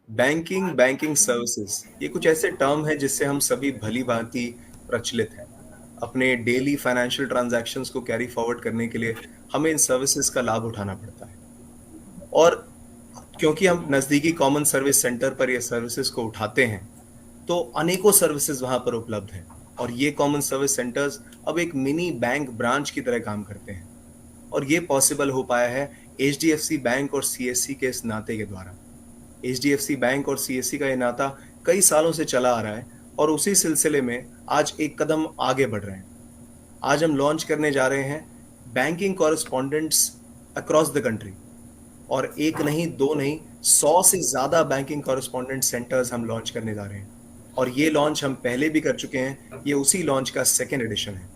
Banking services ये कुछ ऐसे टर्म है जिससे हम सभी भली भांति प्रचलित हैं। अपने डेली फाइनेंशियल ट्रांजैक्शंस को कैरी फॉरवर्ड करने के लिए हमें इन सर्विसेज का लाभ उठाना पड़ता है। और क्योंकि हम नजदीकी कॉमन सर्विस सेंटर पर ये सर्विसेज को उठाते हैं, तो अनेकों सर्विसेज वहां पर उपलब्ध हैं। और ये कॉमन सर्विस सेंटर्स अब एक मिनी बैंक ब्रांच की तरह काम करते हैं। और ये पॉसिबल हो पाया है एचडीएफसी बैंक और सीएससी के इस नाते के द्वारा। एचडीएफसी बैंक और सीएससी का ये नाता कई सालों से चला आ रहा है, और उसी सिलसिले में आज एक कदम आगे बढ़ रहे हैं। आज हम लॉन्च करने जा रहे हैं banking correspondents across the country. और एक नहीं, दो नहीं, 100 से ज्यादा बैंकिंग कॉरेस्पॉन्डेंट सेंटर्स हम लॉन्च करने जा रहे हैं। और ये लॉन्च हम पहले भी कर चुके हैं, ये उसी लॉन्च का सेकेंड एडिशन है।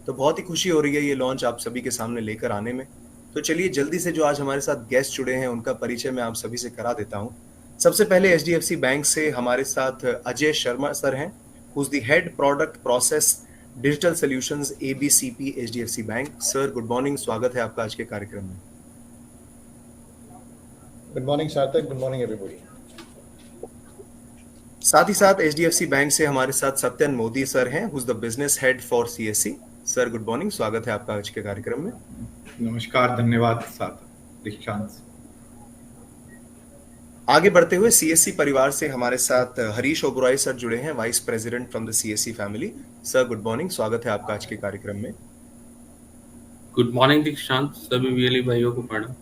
तो बहुत ही खुशी हो रही है ये लॉन्च आप सभी के सामने लेकर आने में। तो चलिए जल्दी से जो आज हमारे साथ गेस्ट जुड़े हैं उनका परिचय मैं आप सभी से करा देता हूँ। सबसे पहले एचडीएफसी बैंक से हमारे साथ अजय शर्मा सर हैं, who is the head product process digital solutions ABCP HDFC bank. Sir good morning, स्वागत है आपका आज के कार्यक्रम में। Good morning Sarthak, good morning everybody. साथ ही साथ एचडीएफसी बैंक से हमारे साथ सत्यन मोदी सर हैं, who is the business head for CSC. Sir good morning, स्वागत है आपका आज के कार्यक्रम में। नमस्कार, धन्यवाद सार्थक, दीक्षांत। आगे बढ़ते हुए सीएससी परिवार से हमारे साथ हरीश ओबराय सर जुड़े हैं, vice president from the CSC family. Sir good morning, स्वागत है आपका आज के कार्यक्रम में। गुड मॉर्निंग दीक्षांत, सभी वीएलई भाइयों को प्रणाम।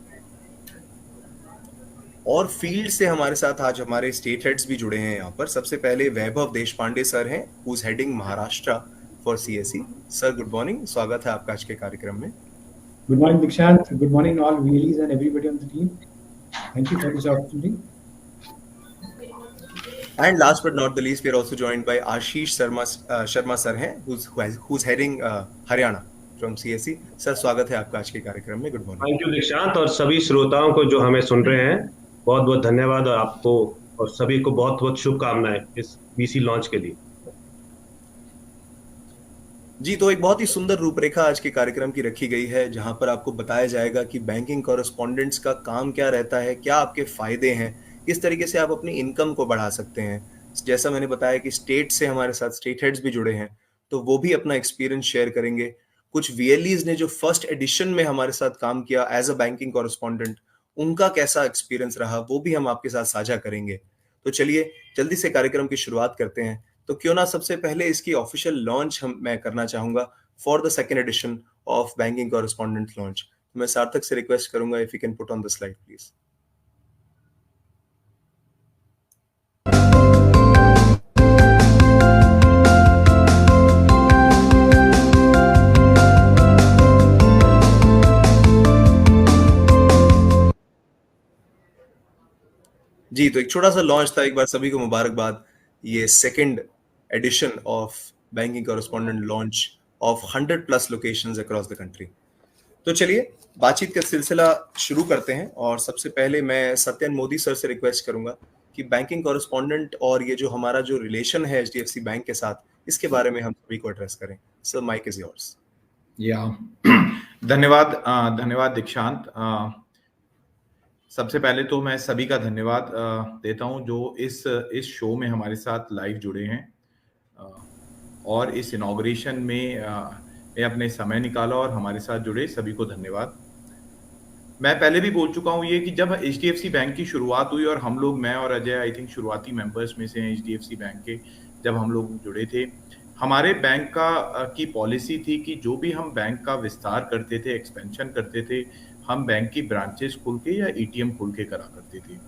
और फील्ड से हमारे साथ आज हमारे स्टेट हेड्स भी जुड़े हैं यहाँ पर। सबसे पहले वैभव देशपांडे सर हैं, who is heading Maharashtra for CSC. Sir good morning, स्वागत है आपका आज के कार्यक्रम में। Good morning, Dikshant. Good morning, all VLEs and everybody on the team. Thank you for this opportunity. And last but not the least, we are also joined by Ashish Sharma sir हैं, who's heading Haryana from CSC. Sir स्वागत है आपका आज के कार्यक्रम में। Good morning. Thank you दीक्षांत, और सभी श्रोताओं को जो हमें सुन रहे हैं बहुत बहुत धन्यवाद, और आपको और सभी को बहुत बहुत शुभकामनाएं इस बीसी लॉन्च के लिए। जी, तो एक बहुत ही सुंदर रूपरेखा आज के कार्यक्रम की रखी गई है, जहां पर आपको बताया जाएगा कि बैंकिंग कॉरेस्पॉन्डेंट्स का काम क्या रहता है, क्या आपके फायदे हैं, किस तरीके से आप अपनी इनकम को बढ़ा सकते हैं। जैसा मैंने बताया कि स्टेट से हमारे साथ स्टेट हेड्स भी जुड़े हैं, तो वो भी अपना एक्सपीरियंस शेयर करेंगे। कुछ वीएलईज ने जो फर्स्ट एडिशन में हमारे साथ काम किया एज अ बैंकिंग कॉरेस्पॉन्डेंट, उनका कैसा एक्सपीरियंस रहा वो भी हम आपके साथ साझा करेंगे। तो चलिए जल्दी से कार्यक्रम की शुरुआत करते हैं। तो क्यों ना सबसे पहले इसकी ऑफिशियल लॉन्च मैं करना चाहूंगा for the second edition of banking correspondent launch. मैं सार्थक से रिक्वेस्ट करूंगा if you can put on the slide please. जी, तो एक छोटा सा लॉन्च था। एक बार सभी को मुबारकबाद। ये second edition of banking correspondent launch of 100+ locations across the country. तो चलिए बातचीत का सिलसिला शुरू करते हैं। और सबसे पहले मैं सत्यन मोदी सर से रिक्वेस्ट करूंगा कि बैंकिंग कॉरेस्पॉन्डेंट और ये जो हमारा जो रिलेशन है एचडीएफसी बैंक के साथ, इसके बारे में हम सभी को एड्रेस करें। Sir mike is yours. या धन्यवाद दीक्षांत। सबसे पहले तो मैं सभी का धन्यवाद देता हूं जो इस शो में हमारे साथ लाइव जुड़े हैं, और इस इनॉग्रेशन में अपने समय निकाला और हमारे साथ जुड़े सभी को धन्यवाद। मैं पहले भी बोल चुका हूं ये कि जब एचडीएफसी बैंक की शुरुआत हुई, और हम लोग, मैं और अजय आई थिंक शुरुआती मेंबर्स में से हैं एचडीएफसी बैंक के, जब हम लोग जुड़े थे, हमारे बैंक की पॉलिसी थी कि जो भी हम बैंक का विस्तार करते थे, एक्सपेंशन करते थे, हम बैंक की ब्रांचेस खोल के या एटीएम खोल के करा करते थे।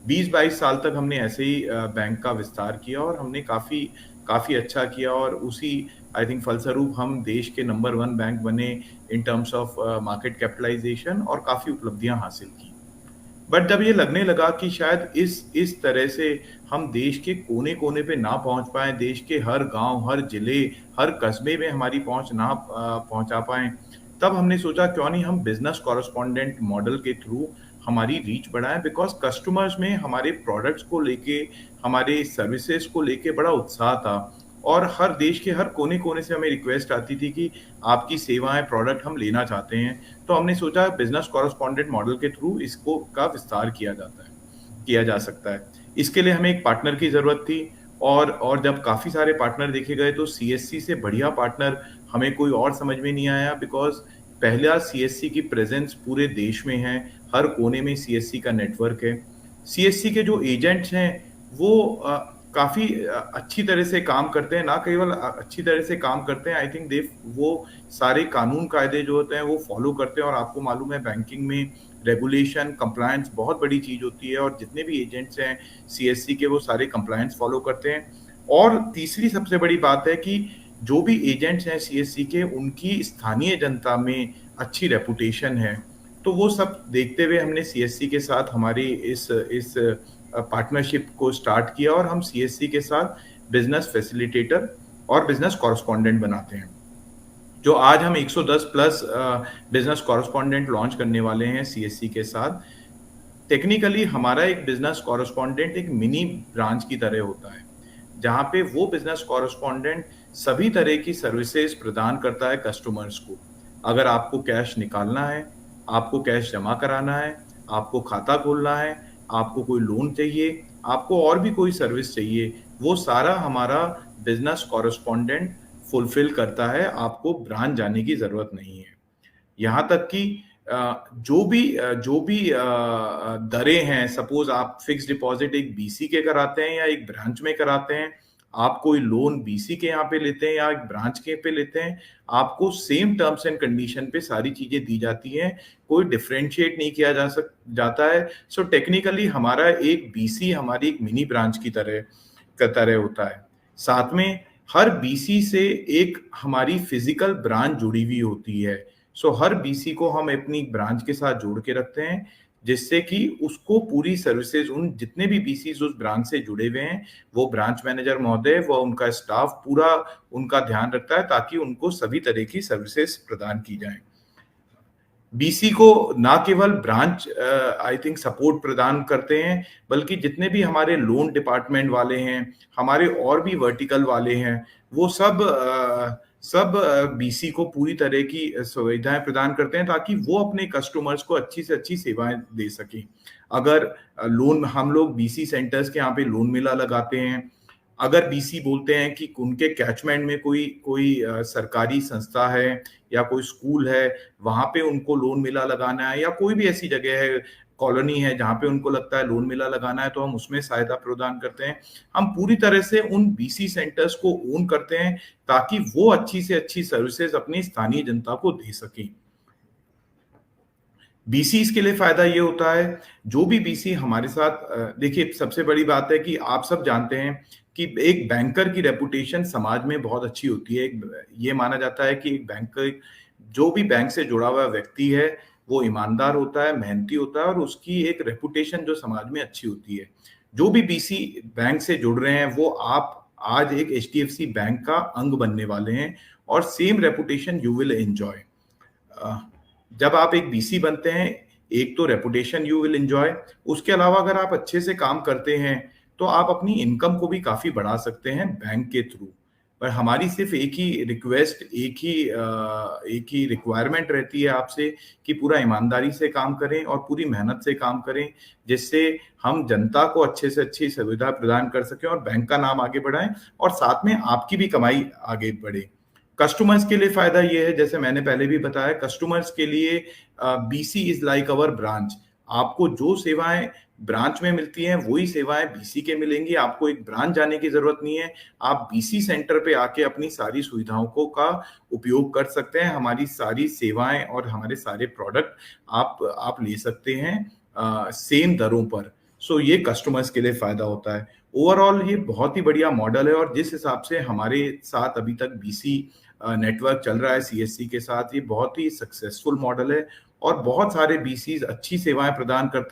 20-22 साल तक हमने ऐसे ही बैंक का विस्तार किया, और हमने काफ़ी अच्छा किया, और उसी आई थिंक फलस्वरूप हम देश के नंबर 1 बैंक बने in terms of market capitalisation, और काफ़ी उपलब्धियां हासिल की। बट जब ये लगने लगा कि शायद इस तरह से हम देश के कोने कोने पे ना पहुंच पाए, देश के हर गांव, हर जिले, हर कस्बे में हमारी पहुंच ना पहुंचा पाए, तब हमने सोचा क्यों नहीं हम बिजनेस कॉरेस्पॉन्डेंट मॉडल के थ्रू हमारी रीच बढ़ाएं। बिकॉज कस्टमर्स में हमारे प्रोडक्ट्स को लेके, हमारे सर्विसेज को लेके बड़ा उत्साह था, और हर देश के हर कोने कोने से हमें रिक्वेस्ट आती थी कि आपकी सेवाएं, प्रोडक्ट हम लेना चाहते हैं। तो हमने सोचा बिजनेस कॉरेस्पॉन्डेंट मॉडल के थ्रू इसको का विस्तार किया जाता है। किया जा सकता है। इसके लिए हमें एक पार्टनर की ज़रूरत थी और जब काफ़ी सारे पार्टनर देखे गए तो सीएससी से बढ़िया पार्टनर हमें कोई और समझ में नहीं आया, बिकॉज़ पहला सीएससी की प्रेज़ेंस पूरे देश में है, हर कोने में सीएससी का नेटवर्क है। सीएससी के जो एजेंट्स हैं वो काफ़ी अच्छी तरह से काम करते हैं, ना केवल अच्छी तरह से काम करते हैं, आई थिंक दे वो सारे कानून कायदे जो होते हैं वो फॉलो करते हैं। और आपको मालूम है बैंकिंग में रेगुलेशन कंप्लायंस बहुत बड़ी चीज़ होती है और जितने भी एजेंट्स हैं सीएससी के वो सारे कंप्लायंस फॉलो करते हैं। और तीसरी सबसे बड़ी बात है कि जो भी एजेंट्स हैं सीएससी के, उनकी स्थानीय जनता में अच्छी रेपुटेशन है। तो वो सब देखते हुए हमने सीएससी के साथ हमारी इस पार्टनरशिप को स्टार्ट किया और हम सीएससी के साथ बिजनेस फैसिलिटेटर और बिजनेस कॉरेस्पॉन्डेंट बनाते हैं। जो आज हम 110 प्लस बिजनेस कॉरेस्पॉन्डेंट लॉन्च करने वाले हैं सीएससी के साथ। टेक्निकली हमारा एक बिजनेस कॉरेस्पॉन्डेंट एक मिनी ब्रांच की तरह होता है, जहाँ पे वो बिजनेस कॉरेस्पॉन्डेंट सभी तरह की सर्विसेज प्रदान करता है कस्टमर्स को। अगर आपको कैश निकालना है, आपको कैश जमा कराना है, आपको खाता खोलना है, आपको कोई लोन चाहिए, आपको और भी कोई सर्विस चाहिए, वो सारा हमारा बिजनेस कॉरेस्पॉन्डेंट फुलफिल करता है। आपको ब्रांच जाने की ज़रूरत नहीं है। यहाँ तक कि जो भी दरें हैं, सपोज आप फिक्स डिपॉजिट एक बीसी के कराते हैं या एक ब्रांच में कराते हैं, आप कोई लोन बीसी के यहाँ पे लेते हैं या एक ब्रांच के पे लेते हैं, आपको सेम टर्म्स एंड कंडीशन पे सारी चीजें दी जाती हैं, कोई डिफरेंशिएट नहीं किया जाता है। सो टेक्निकली हमारा एक बीसी हमारी एक मिनी ब्रांच की तरह होता है। साथ में हर बीसी से एक हमारी फिजिकल ब्रांच जुड़ी हुई होती है। सो हर बीसी को हम अपनी ब्रांच के साथ जोड़ के रखते हैं, जिससे कि उसको पूरी सर्विसेज, उन जितने भी बीसीज उस ब्रांच से जुड़े हुए हैं, वो ब्रांच मैनेजर महोदय व उनका स्टाफ पूरा उनका ध्यान रखता है ताकि उनको सभी तरह की सर्विसेज प्रदान की जाएं। बीसी को ना केवल ब्रांच आई थिंक सपोर्ट प्रदान करते हैं, बल्कि जितने भी हमारे लोन डिपार्टमेंट वाले हैं, हमारे और भी वर्टिकल वाले हैं, वो सब बीसी को पूरी तरह की सुविधाएं प्रदान करते हैं ताकि वो अपने कस्टमर्स को अच्छी से अच्छी सेवाएं दे सकें। अगर लोन, हम लोग बीसी सेंटर्स के यहाँ पे लोन मेला लगाते हैं। अगर बीसी बोलते हैं कि उनके कैचमेंट में कोई सरकारी संस्था है या कोई स्कूल है, वहां पे उनको लोन मेला लगाना है, या कोई भी ऐसी जगह है, कॉलोनी है जहाँ पे उनको लगता है लोन मेला लगाना है, तो हम उसमें सहायता प्रदान करते हैं। हम पूरी तरह से उन बीसी सेंटर्स को ओन करते हैं ताकि वो अच्छी से अच्छी सर्विसेज अपनी स्थानीय जनता को दे सकें। बीसी के लिए फायदा ये होता है, जो भी बीसी हमारे साथ, देखिए सबसे बड़ी बात है कि आप सब जानते हैं कि एक बैंकर की रेपुटेशन समाज में बहुत अच्छी होती है। ये माना जाता है कि एक बैंकर, जो भी बैंक से जुड़ा हुआ व्यक्ति है, वो ईमानदार होता है, मेहनती होता है और उसकी एक रेपुटेशन जो समाज में अच्छी होती है। जो भी बीसी बैंक से जुड़ रहे हैं, वो आप आज एक एचडीएफसी बैंक का अंग बनने वाले हैं और same reputation you will enjoy. जब आप एक बीसी बनते हैं, एक तो रेपुटेशन यू विल एंजॉय, उसके अलावा अगर आप अच्छे से काम करते हैं तो आप अपनी इनकम को भी काफी बढ़ा सकते हैं बैंक के थ्रू। पर हमारी सिर्फ एक ही रिक्वेस्ट, एक ही रिक्वायरमेंट रहती है आपसे कि पूरा ईमानदारी से काम करें और पूरी मेहनत से काम करें, जिससे हम जनता को अच्छे से अच्छी सुविधा प्रदान कर सकें और बैंक का नाम आगे बढ़ाएं और साथ में आपकी भी कमाई आगे बढ़े। कस्टमर्स के लिए फायदा ये है, जैसे मैंने पहले भी बताया, कस्टमर्स के लिए BC is like our branch. आपको जो सेवाएं ब्रांच में मिलती हैं वही सेवाएं बीसी के मिलेंगी। आपको एक ब्रांच जाने की जरूरत नहीं है, आप बीसी सेंटर पे आके अपनी सारी सुविधाओं का उपयोग कर सकते हैं। हमारी सारी सेवाएं और हमारे सारे प्रोडक्ट आप ले सकते हैं सेम दरों पर। सो ये कस्टमर्स के लिए फायदा होता है। ओवरऑल ये बहुत ही बढ़िया मॉडल है और जिस हिसाब से हमारे साथ अभी तक बीसी नेटवर्क चल रहा है सीएससी के साथ, ये बहुत ही सक्सेसफुल मॉडल है और बहुत सारे बीसीज अच्छी सेवाएं प्रदान कर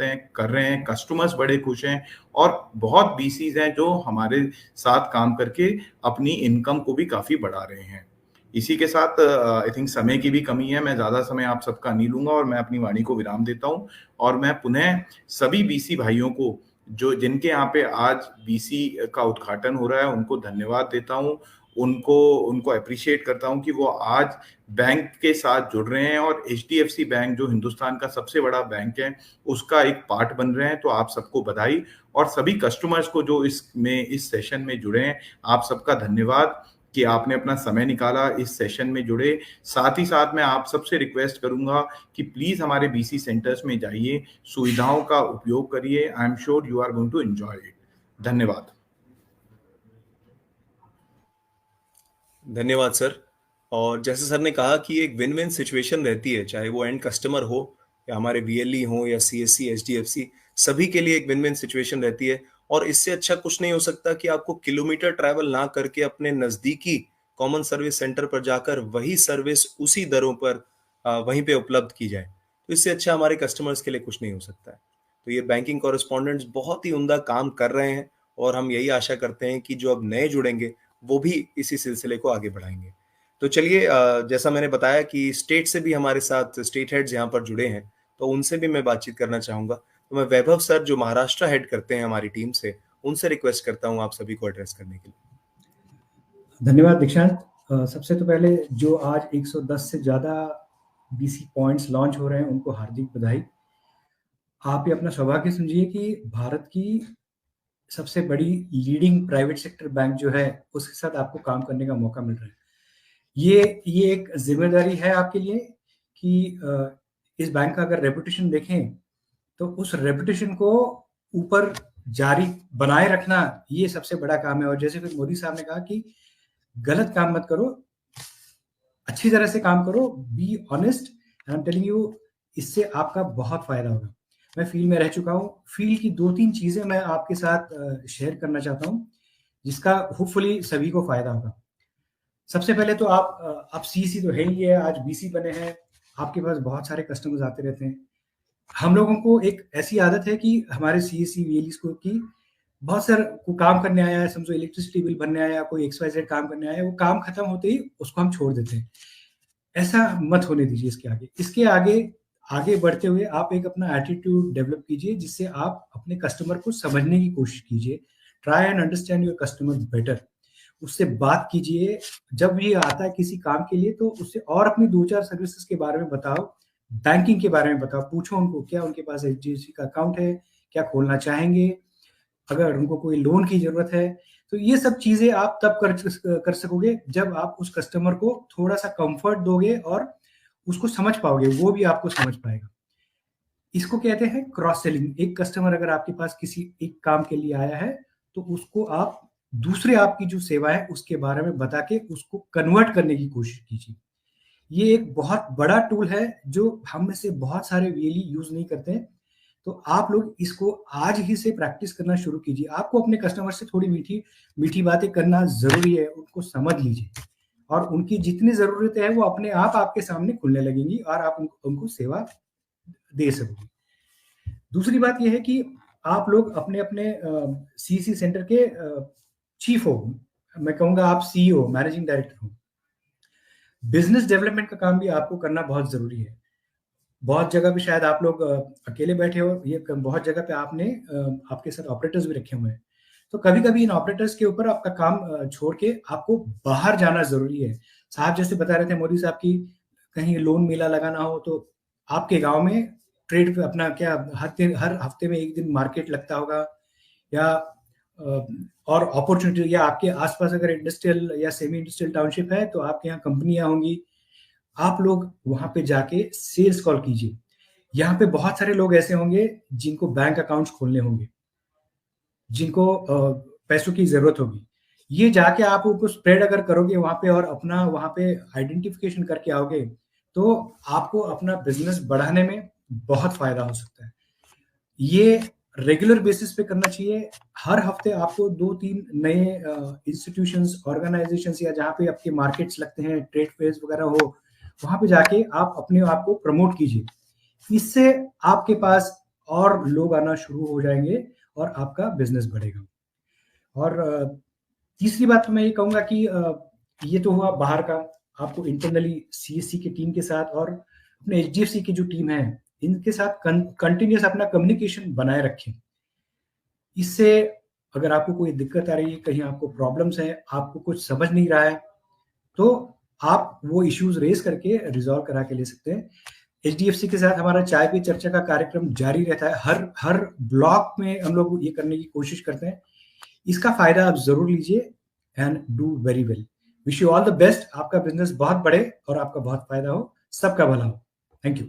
रहे हैं, कस्टमर्स बड़े खुश हैं और बहुत बीसीज हैं जो हमारे साथ काम करके अपनी इनकम को भी काफी बढ़ा रहे हैं। इसी के साथ आई थिंक समय की भी कमी है, मैं ज्यादा समय आप सबका नहीं लूंगा और मैं अपनी वाणी को विराम देता हूं और मैं पुनः सभी बीसी भाइयों को जिनके यहाँ पे आज बीसी का उद्घाटन हो रहा है, उनको धन्यवाद देता हूं उनको अप्रिशिएट करता हूं कि वो आज बैंक के साथ जुड़ रहे हैं और HDFC बैंक जो हिंदुस्तान का सबसे बड़ा बैंक है उसका एक पार्ट बन रहे हैं। तो आप सबको बधाई, और सभी कस्टमर्स को जो इस सेशन में जुड़े हैं, आप सबका धन्यवाद कि आपने अपना समय निकाला इस सेशन में जुड़े। साथ ही साथ मैं आप सबसे रिक्वेस्ट करूंगा कि प्लीज हमारे BC सेंटर्स में जाइए, सुविधाओं का उपयोग करिए। I am sure you are going to enjoy it. धन्यवाद। धन्यवाद सर। और जैसे सर ने कहा कि एक विन विन सिचुएशन रहती है, चाहे वो एंड कस्टमर हो या हमारे VLE हो या CSC HDFC, सभी के लिए एक विन विन सिचुएशन रहती है। और इससे अच्छा कुछ नहीं हो सकता कि आपको किलोमीटर ट्रैवल ना करके अपने नजदीकी कॉमन सर्विस सेंटर पर जाकर वही सर्विस उसी दरों पर वहीं पे उपलब्ध की जाए। तो इससे अच्छा हमारे कस्टमर्स के लिए कुछ नहीं हो सकता है। तो ये बैंकिंग कॉरेस्पॉन्डेंट्स बहुत ही उम्दा काम कर रहे हैं और हम यही आशा करते हैं कि जो अब नए जुड़ेंगे वो भी इसी सिलसिले को आगे बढ़ाएंगे। तो चलिए, जैसा मैंने बताया कि स्टेट से भी हमारे साथ स्टेट हेड्स यहाँ पर जुड़े हैं, तो उनसे भी मैं बातचीत करना चाहूंगा। तो मैं वैभव सर जो महाराष्ट्र हेड करते हैं हमारी टीम से, उनसे रिक्वेस्ट करता हूँ आप सभी को एड्रेस करने के लिए। धन्यवाद दीक्षांत। सबसे तो पहले जो आज 110 से ज़्यादा BC पॉइंट्स लॉन्च हो रहे हैं उनको हार्दिक बधाई। आप ये अपना सौभाग्य समझिए कि भारत की सबसे बड़ी लीडिंग प्राइवेट सेक्टर बैंक जो है उसके साथ आपको काम करने का मौका मिल रहा है। ये एक जिम्मेदारी है आपके लिए कि इस बैंक का अगर रेपुटेशन देखें तो उस रेपुटेशन को ऊपर जारी बनाए रखना ये सबसे बड़ा काम है। और जैसे फिर मोदी साहब ने कहा कि गलत काम मत करो, अच्छी तरह से काम करो, be honest, I am telling you, इससे आपका बहुत फायदा होगा। मैं फील्ड में रह चुका हूँ। फील्ड की 2-3 चीजें मैं आपके साथ शेयर करना चाहता हूँ जिसका होपफुली सभी को फायदा होगा। सबसे पहले तो आप CEC तो है ही है, आज BC बने हैं, आपके पास बहुत सारे कस्टमर्स आते रहते हैं। हम लोगों को एक ऐसी आदत है कि हमारे CSC VLEs को कि बहुत सारे को काम करने आया है, समझो इलेक्ट्रिसिटी बिल भरने आया, कोई XYZ काम करने आया है, वो काम खत्म होते ही उसको हम छोड़ देते हैं। ऐसा मत होने दीजिए। इसके आगे बढ़ते हुए आप एक अपना एटीट्यूड डेवलप कीजिए जिससे आप अपने कस्टमर को समझने की कोशिश कीजिए। Try and understand your customer better. उससे बात कीजिए, जब भी आता है किसी काम के लिए तो उससे और अपनी 2-4 सर्विसेज के बारे में बताओ, बैंकिंग के बारे में बताओ, पूछो उनको क्या उनके पास HDFC का अकाउंट है, क्या खोलना चाहेंगे, अगर उनको कोई लोन की जरूरत है। तो ये सब चीजें आप तब कर सकोगे जब आप उस कस्टमर को थोड़ा सा कंफर्ट दोगे और उसको समझ पाओगे, वो भी आपको समझ पाएगा। इसको कहते हैं क्रॉस सेलिंग। एक कस्टमर अगर आपके पास किसी एक काम के लिए आया है तो उसको आप दूसरे आपकी जो सेवा है उसके बारे में बता के उसको कन्वर्ट करने की कोशिश कीजिए। ये एक बहुत बड़ा टूल है जो हम में से बहुत सारे VLE यूज नहीं करते हैं। तो आप लोग इसको आज ही से प्रैक्टिस करना शुरू कीजिए। आपको अपने कस्टमर से थोड़ी मीठी बातें करना जरूरी है, उनको समझ लीजिए और उनकी जितनी जरूरतें हैं वो अपने आप आपके सामने खुलने लगेंगी और आप उनको सेवा दे सकोगे। दूसरी बात यह है कि आप लोग अपने CEC सेंटर के चीफ हो, मैं कहूंगा आप CEO, मैनेजिंग डायरेक्टर हो। बिजनेस डेवलपमेंट का काम भी आपको करना बहुत जरूरी है। बहुत जगह पे शायद आप लोग अकेले बैठे हो, ये बहुत जगह पे आपने आपके साथ ऑपरेटर्स भी रखे हुए हैं। तो कभी कभी इन ऑपरेटर्स के ऊपर आपका काम छोड़ के आपको बाहर जाना जरूरी है। साहब जैसे बता रहे थे मोदी साहब की कहीं लोन मेला लगाना हो तो आपके गांव में ट्रेड पे अपना क्या हर हफ्ते में एक दिन मार्केट लगता होगा, या और अपॉर्चुनिटी, या आपके आसपास अगर इंडस्ट्रियल या सेमी इंडस्ट्रियल टाउनशिप है तो आपके यहाँ कंपनियां होंगी। आप लोग वहां पे जाके सेल्स कॉल कीजिए। यहाँ पे बहुत सारे लोग ऐसे होंगे जिनको बैंक अकाउंट्स खोलने होंगे, जिनको पैसों की जरूरत होगी। ये जाके आप उनको स्प्रेड अगर करोगे वहां पे और अपना वहां पे आइडेंटिफिकेशन करके आओगे तो आपको अपना बिजनेस बढ़ाने में बहुत फायदा हो सकता है। ये रेगुलर बेसिस पे करना चाहिए। हर हफ्ते आपको 2-3 नए इंस्टीट्यूशंस, ऑर्गेनाइजेशंस या जहाँ पे आपके मार्केट्स लगते हैं, ट्रेड फेयर्स वगैरह हो, वहां पे जाके आप अपने आप को प्रमोट कीजिए। इससे आपके पास और लोग आना शुरू हो जाएंगे और आपका बिजनेस बढ़ेगा। और तीसरी बात तो मैं ये कहूंगा कि ये तो हुआ बाहर का। आपको इंटरनली CSC की टीम के साथ और अपने HDFC की जो टीम है इनके साथ कंटिन्यूस अपना कम्युनिकेशन बनाए रखें। इससे अगर आपको कोई दिक्कत आ रही है, कहीं आपको प्रॉब्लम्स है, आपको कुछ समझ नहीं रहा है, तो आप वो इश्यूज रेज करके रिजॉल्व करा के ले सकते हैं। HDFC के साथ हमारा चाय पे चर्चा का कार्यक्रम जारी रहता है। हर ब्लॉक में हम लोग ये करने की कोशिश करते हैं। इसका फायदा आप जरूर लीजिए and do very well. Wish you all the best. आपका बिजनेस बहुत बढ़े और आपका बहुत फायदा हो, सबका भला हो। Thank you.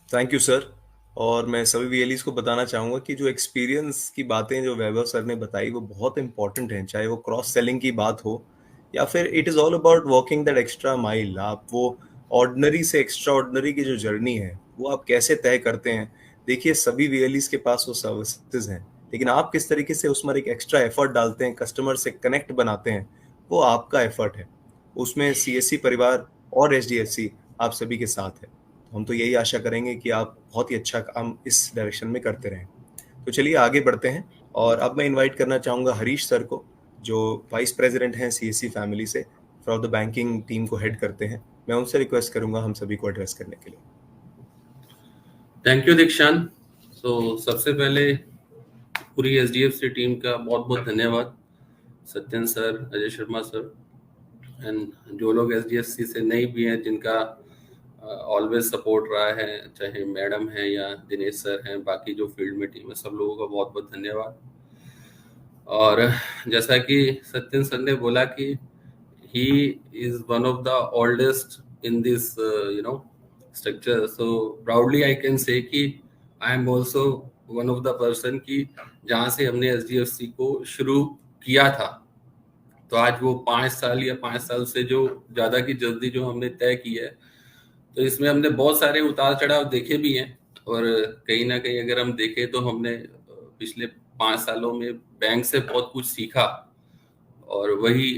Thank you sir. और मैं सभी वीएलईज को बताना चाहूँगा कि जो एक्सपीरियंस की बातें जो वैभव सर ने बताई वो बहुत इंपॉर्टेंट हैं, चाहे वो क्रॉस सेलिंग की बात हो या फिर it is all about walking that extra mile. आप वो ऑर्डिनरी से एक्स्ट्रा ऑर्डिनरी की जो जर्नी है वो आप कैसे तय करते हैं। देखिए सभी वीएलईज के पास वो सर्विसेज हैं, लेकिन आप किस तरीके से उसमें एक एक्स्ट्रा एफर्ट डालते हैं, कस्टमर से कनेक्ट बनाते हैं, वो आपका एफर्ट है। उसमें सीएससी परिवार और एचडीएफसी आप सभी के साथ है। हम तो यही आशा करेंगे कि आप बहुत ही अच्छा काम इस डायरेक्शन में करते रहें। तो चलिए आगे बढ़ते हैं और अब मैं इनवाइट करना चाहूँगा हरीश सर को, जो वाइस प्रेसिडेंट हैं सीएससी फैमिली से, फ्रॉम द बैंकिंग टीम को हेड करते हैं। मैं उनसे रिक्वेस्ट करूंगा हम सभी को एड्रेस करने के लिए। थैंक यू दीक्षांत। सो सबसे पहले पूरी एचडीएफसी टीम का बहुत बहुत धन्यवाद, Satyan sir, Ajay Sharma sir, and जो लोग एचडीएफसी से नई भी हैं, जिनका ऑलवेज सपोर्ट रहा है, चाहे मैडम है या दिनेश सर हैं, बाकी जो फील्ड में टीम है, सब लोगों का बहुत बहुत धन्यवाद। और जैसा कि सत्यन सर ने बोला कि he is one of the oldest in this structure, so proudly I can say कि I am also one of the person कि जहाँ से हमने SDFC को शुरू किया था, तो आज वो 5 साल या 5 साल से जो ज़्यादा की जल्दी जो हमने तय की है, तो इसमें हमने बहुत सारे उतार चढ़ाव देखे भी हैं। और कहीं ना कहीं अगर हम देखें तो हमने पिछले 5 सालों में बैंक से बहुत कुछ सीखा, और वही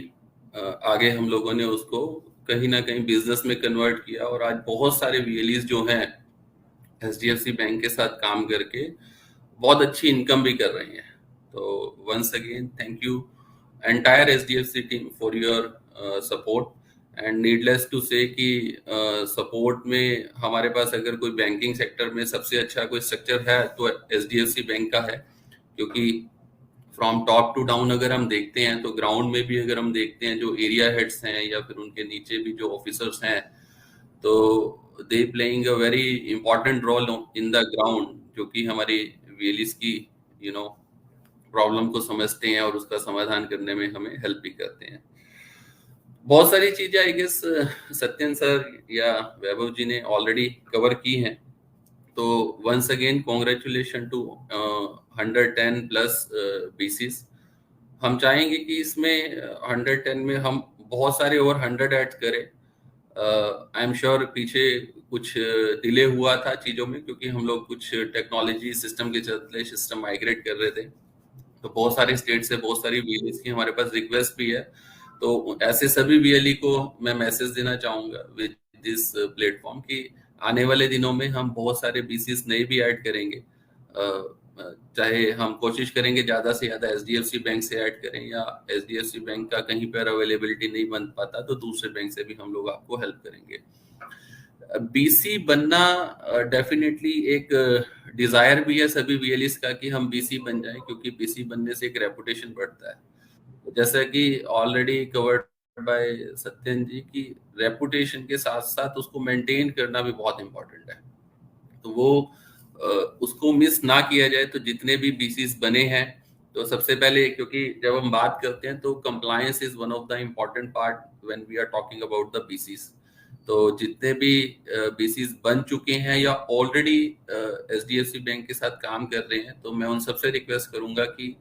आगे हम लोगों ने उसको कहीं ना कहीं बिजनेस में कन्वर्ट किया, और आज बहुत सारे वीएलईज जो हैं एचडीएफसी बैंक के साथ काम करके बहुत अच्छी इनकम भी कर रहे हैं। तो once again thank you entire HDFC team for your support, and needless to say कि सपोर्ट में हमारे पास अगर कोई बैंकिंग सेक्टर में सबसे अच्छा कोई स्ट्रक्चर है तो एचडीएफसी बैंक का है, क्योंकि फ्रॉम टॉप टू डाउन अगर हम देखते हैं तो ग्राउंड में भी अगर हम देखते हैं जो एरिया हेड्स हैं या फिर उनके नीचे भी जो ऑफिसर्स हैं, तो they playing a very important role in the ground, जो कि हमारी वीएलईज की प्रॉब्लम को समझते हैं और उसका समाधान करने में हमें हेल्प भी करते हैं। बहुत सारी चीजें आई गेस सत्यन सर या वैभव जी ने ऑलरेडी कवर की हैं, तो once again congratulation to 110 plus BCs. हम चाहेंगे कि इसमें 110 में हम बहुत सारे और 100 ऐड करें। आई एम श्योर पीछे कुछ डिले हुआ था चीज़ों में, क्योंकि हम लोग कुछ टेक्नोलॉजी सिस्टम के चलते सिस्टम माइग्रेट कर रहे थे, तो बहुत सारे स्टेट से बहुत सारी वीएलईज की हमारे पास रिक्वेस्ट भी है। तो ऐसे सभी वीएलई को मैं मैसेज देना चाहूँगा विद दिस प्लेटफॉर्म कि आने वाले दिनों में हम बहुत सारे बीसीस नए भी ऐड करेंगे। चाहे हम कोशिश करेंगे ज़्यादा से ज़्यादा एचडीएफसी बैंक से ऐड करें, या एचडीएफसी बैंक का कहीं पर अवेलेबिलिटी नहीं बन पाता तो दूसरे बैंक से भी हम लोग आपको हेल्प करेंगे। बीसी बनना डेफिनेटली एक डिजायर भी है सभी वीएलईज का कि हम बीसी बन जाएं, क्योंकि बीसी बनने से एक रेपुटेशन बढ़ता है। जैसा कि ऑलरेडी कवर्ड बाय सत्यन जी की रेपुटेशन के साथ साथ उसको मेंटेन करना भी बहुत इंपॉर्टेंट है, तो वो उसको मिस ना किया जाए। तो जितने भी बीसीस बने हैं, तो सबसे पहले, क्योंकि जब हम बात करते हैं तो compliance is one of the important part when we are talking about the BCs. तो जितने भी बीसीस बन चुके हैं या ऑलरेडी एचडीएफसी बैंक के साथ काम कर रहे हैं, तो मैं उन सबसे रिक्वेस्ट करूंगा कि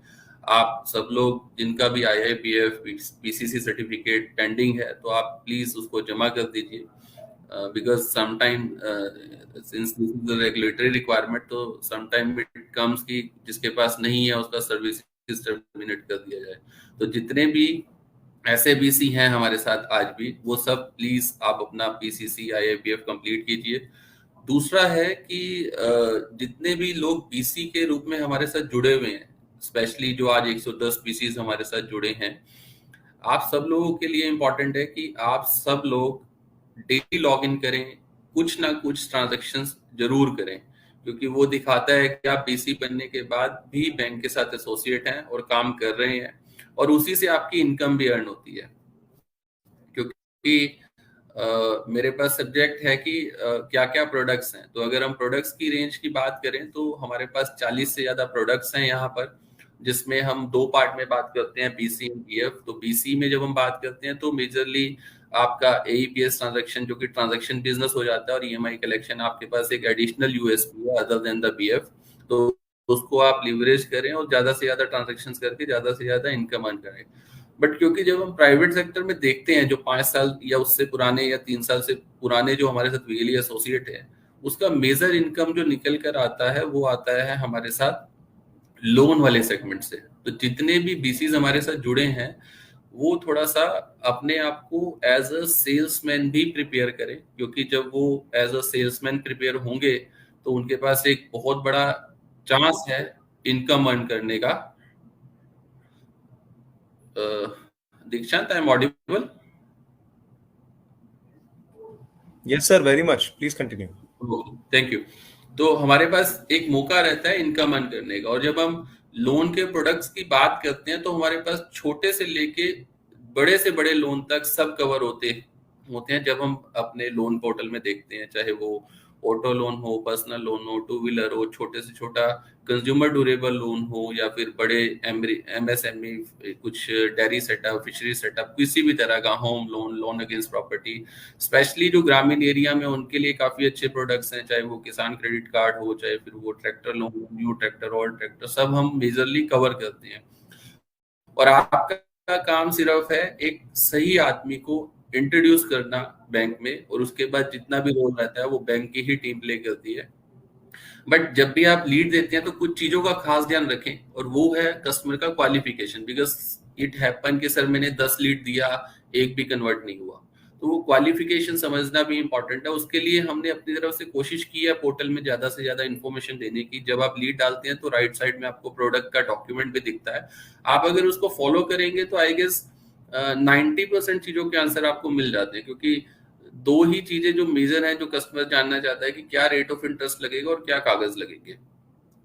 आप सब लोग जिनका भी आईआईपीएफ बीसीसी सर्टिफिकेट पेंडिंग है, तो आप प्लीज उसको जमा कर दीजिए, because sometime since this is the regulatory requirement, तो समटाइम इट कम्स कि जिसके पास नहीं है उसका सर्विस टर्मिनेट कर दिया जाए। तो जितने भी ऐसे बीसी हैं हमारे साथ आज भी, वो सब प्लीज आप अपना पीसीसी आईआईपीएफ कंप्लीट कीजिए। दूसरा है कि जितने भी लोग बीसी के रूप में हमारे साथ जुड़े हुए हैं, स्पेशली जो आज 110 बीसीज हमारे साथ जुड़े हैं, आप सब लोगों के लिए इम्पोर्टेंट है कि आप सब लोग डेली लॉग इन करें, कुछ ना कुछ ट्रांजैक्शंस जरूर करें, क्योंकि वो दिखाता है कि आप बीसी बनने के बाद भी बैंक के साथ एसोसिएट हैं और काम कर रहे हैं, और उसी से आपकी इनकम भी अर्न होती है। क्योंकि मेरे पास सब्जेक्ट है कि क्या क्या प्रोडक्ट्स हैं, तो अगर हम प्रोडक्ट्स की रेंज की बात करें तो हमारे पास 40 से ज्यादा प्रोडक्ट्स हैं यहाँ पर, जिसमें हम 2 पार्ट में बात करते हैं, बीसी एंड बीएफ। तो बीसी में जब हम बात करते हैं तो मेजरली आपका एईपीएस ट्रांजैक्शन, जो कि ट्रांजैक्शन बिजनेस हो जाता है, और ईएमआई कलेक्शन आपके पास एक एडिशनल यूएसपी है अदर देन द बीएफ। तो उसको आप लिवरेज करें और ज्यादा से ज्यादा ट्रांजैक्शंस करके ज्यादा से ज्यादा इनकम अर्न करें। बट क्योंकि जब हम प्राइवेट सेक्टर में देखते हैं, जो 5 साल या उससे पुराने या 3 साल से पुराने जो हमारे साथ वीएलई एसोसिएट है, उसका मेजर इनकम जो निकल कर आता है वो आता है हमारे साथ लोन वाले सेगमेंट से। तो जितने भी बीसीज हमारे साथ जुड़े हैं वो थोड़ा सा अपने आप को एज अ सेल्समैन भी प्रिपेयर करें, क्योंकि जब वो एज अ सेल्समैन प्रिपेयर होंगे तो उनके पास एक बहुत बड़ा चांस है इनकम अर्न करने का। दीक्षांत, I am audible? Yes sir, very much, please continue. Thank you. तो हमारे पास एक मौका रहता है इनकम अर्न करने का, और जब हम लोन के प्रोडक्ट्स की बात करते हैं तो हमारे पास छोटे से लेके बड़े से बड़े लोन तक सब कवर होते हैं जब हम अपने लोन पोर्टल में देखते हैं, चाहे वो ऑटो लोन हो, पर्सनल लोन हो, 2 व्हीलर हो, छोटे से छोटा कंज्यूमर ड्यूरेबल लोन हो, या फिर बड़े एमएसएमई, कुछ डेयरी सेटअप, फिशरी सेटअप, किसी भी तरह का home loan, loan against property. Specially जो ग्रामीण एरिया में उनके लिए काफी अच्छे प्रोडक्ट्स हैं, चाहे वो किसान क्रेडिट कार्ड हो, चाहे फिर वो tractor loan, new tractor, old tractor, सब हम मेजरली कवर करते हैं। और आपका काम सिर्फ है एक सही आदमी को इंट्रोड्यूस करना बैंक में, और उसके बाद जितना भी रोल रहता है वो बैंक की ही टीम प्ले करती है। बट जब भी आप लीड देते हैं तो कुछ चीजों का खास ध्यान रखें, और वो है कस्टमर का क्वालिफिकेशन। बिकॉज इट हैपन कि सर मैंने 10 लीड दिया, एक भी कन्वर्ट नहीं हुआ, तो वो क्वालिफिकेशन समझना भी इंपॉर्टेंट है। उसके लिए हमने अपनी तरफ से कोशिश की है पोर्टल में ज्यादा से ज्यादा इन्फॉर्मेशन देने की। जब आप लीड डालते हैं तो राइट साइड में आपको प्रोडक्ट का डॉक्यूमेंट भी दिखता है, आप अगर उसको फॉलो करेंगे तो आई गेस 90% चीजों के आंसर आपको मिल जाते हैं। क्योंकि 2 ही चीजें जो मेजर हैं जो कस्टमर जानना चाहता है कि क्या रेट ऑफ इंटरेस्ट लगेगा और क्या कागज लगेंगे।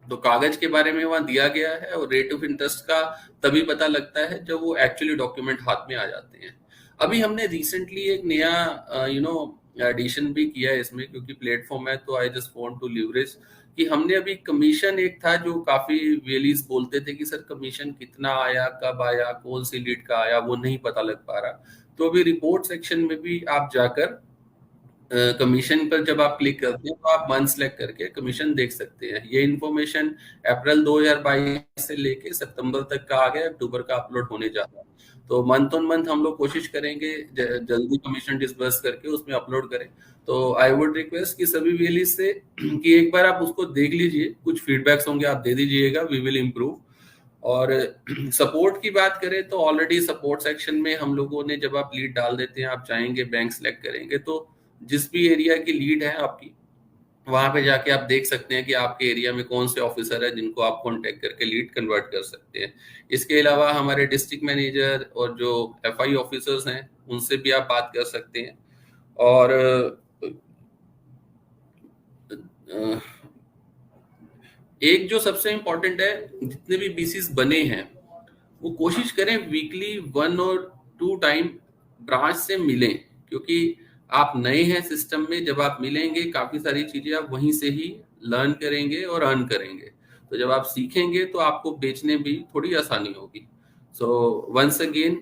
तो कागज के बारे में वहां दिया गया है, और रेट ऑफ इंटरेस्ट का तभी पता लगता है जब वो एक्चुअली डॉक्यूमेंट हाथ में आ जाते हैं। अभी हमने रिसेंटली एक नया एडिशन भी किया है इसमें, क्योंकि प्लेटफॉर्म है, तो I just want to leverage कि हमने अभी कमीशन, एक था जो काफी वेलीज बोलते थे कि सर कमीशन कितना आया, कब आया, कौन सी लीड का आया, वो नहीं पता लग पा रहा। तो अभी रिपोर्ट सेक्शन में भी आप जाकर कमीशन पर जब आप क्लिक करते हैं तो आप मंथ सेलेक्ट करके कमीशन देख सकते हैं। ये इन्फॉर्मेशन अप्रैल 2022 से लेके सितंबर तक का आ गया, अक्टूबर का अपलोड होने जा रहा है। तो मंथ ऑन मंथ हम लोग कोशिश करेंगे जल्दी कमीशन डिस्बर्स करके उसमें अपलोड करें। तो आई वुड रिक्वेस्ट कि सभी वेली से कि एक बार आप उसको देख लीजिए, कुछ फीडबैक्स होंगे आप दे दीजिएगा, वी विल इम्प्रूव। और सपोर्ट की बात करें तो ऑलरेडी सपोर्ट सेक्शन में हम लोगों ने, जब आप लीड डाल देते हैं, आप चाहेंगे बैंक सेलेक्ट करेंगे, तो जिस भी एरिया की लीड है आपकी, वहां पे जाके आप देख सकते हैं कि आपके एरिया में कौन से ऑफिसर है जिनको आप कांटेक्ट करके लीड कन्वर्ट कर सकते हैं। इसके अलावा हमारे डिस्ट्रिक्ट मैनेजर और जो एफआई ऑफिसर्स हैं उनसे भी आप बात कर सकते हैं। और एक जो सबसे इम्पोर्टेंट है, जितने भी बीसीस बने हैं वो कोशिश करें वीकली 1 और 2 टाइम ब्रांच से मिलें, क्योंकि आप नए हैं सिस्टम में। जब आप मिलेंगे काफी सारी चीजें आप वहीं से ही लर्न करेंगे और अर्न करेंगे। तो जब आप सीखेंगे तो आपको बेचने भी थोड़ी आसानी होगी। So once again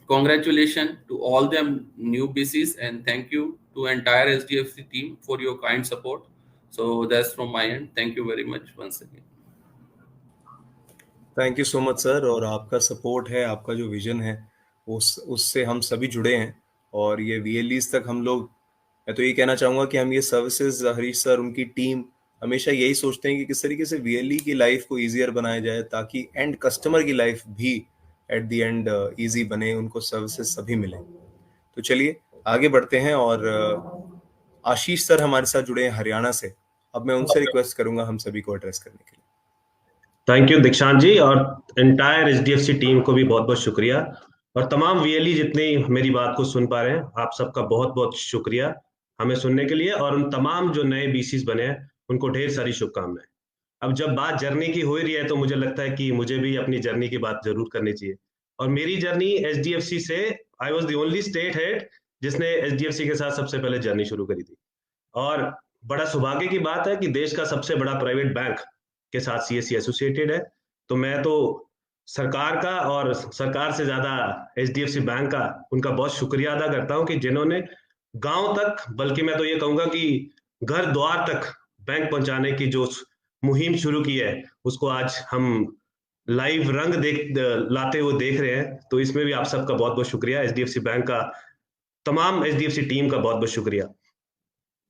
congratulations to all them new BCs, and thank you to entire SDFC team for your kind support. So that's from my end. Thank you very much once again. Thank you so much sir. और आपका support है, आपका जो vision है, उससे हम सभी जुड़े हैं। और ये VLEs तक हम लोग, मैं तो ये कहना चाहूँगा कि हम ये सर्विसेज, हरीश सर, उनकी टीम हमेशा यही सोचते हैं कि किस तरीके से VLE की लाइफ को ईजियर बनाया जाए, ताकि एंड कस्टमर की लाइफ भी एट द एंड ईजी बने, उनको सर्विसेज सभी मिले। तो चलिए आगे बढ़ते हैं। और आशीष सर हमारे साथ जुड़े हैं हरियाणा से। अब मैं उनसे रिक्वेस्ट करूंगा हम सभी को एड्रेस करने के लिए। थैंक यू दीक्षांत जी, और एंटायर SDFC टीम को भी बहुत बहुत शुक्रिया। और तमाम VLE जितने मेरी बात को सुन पा रहे हैं, आप सबका बहुत बहुत शुक्रिया हमें सुनने के लिए। और उन तमाम जो नए BCs बने हैं, उनको ढेर सारी शुभकामनाएं। अब जब बात जर्नी की हो ही रही है तो मुझे लगता है कि मुझे भी अपनी जर्नी की बात जरूर करनी चाहिए। और मेरी जर्नी एचडीएफसी से, I was the only state head जिसने एचडीएफसी के साथ सबसे पहले जर्नी शुरू करी थी। और बड़ा सौभाग्य की बात है कि देश का सबसे बड़ा प्राइवेट बैंक के साथ सीएससी एसोसिएटेड है। तो मैं तो सरकार का और सरकार से ज्यादा एचडीएफसी बैंक का उनका बहुत शुक्रिया अदा करता हूं कि जिन्होंने गांव तक, बल्कि मैं तो ये कहूंगा कि घर द्वार तक बैंक पहुंचाने की जो मुहिम शुरू की है उसको आज हम लाइव रंग लाते हुए देख रहे हैं। तो इसमें भी आप सबका बहुत बहुत शुक्रिया, एचडीएफसी बैंक का, तमाम एचडीएफसी टीम का बहुत बहुत शुक्रिया।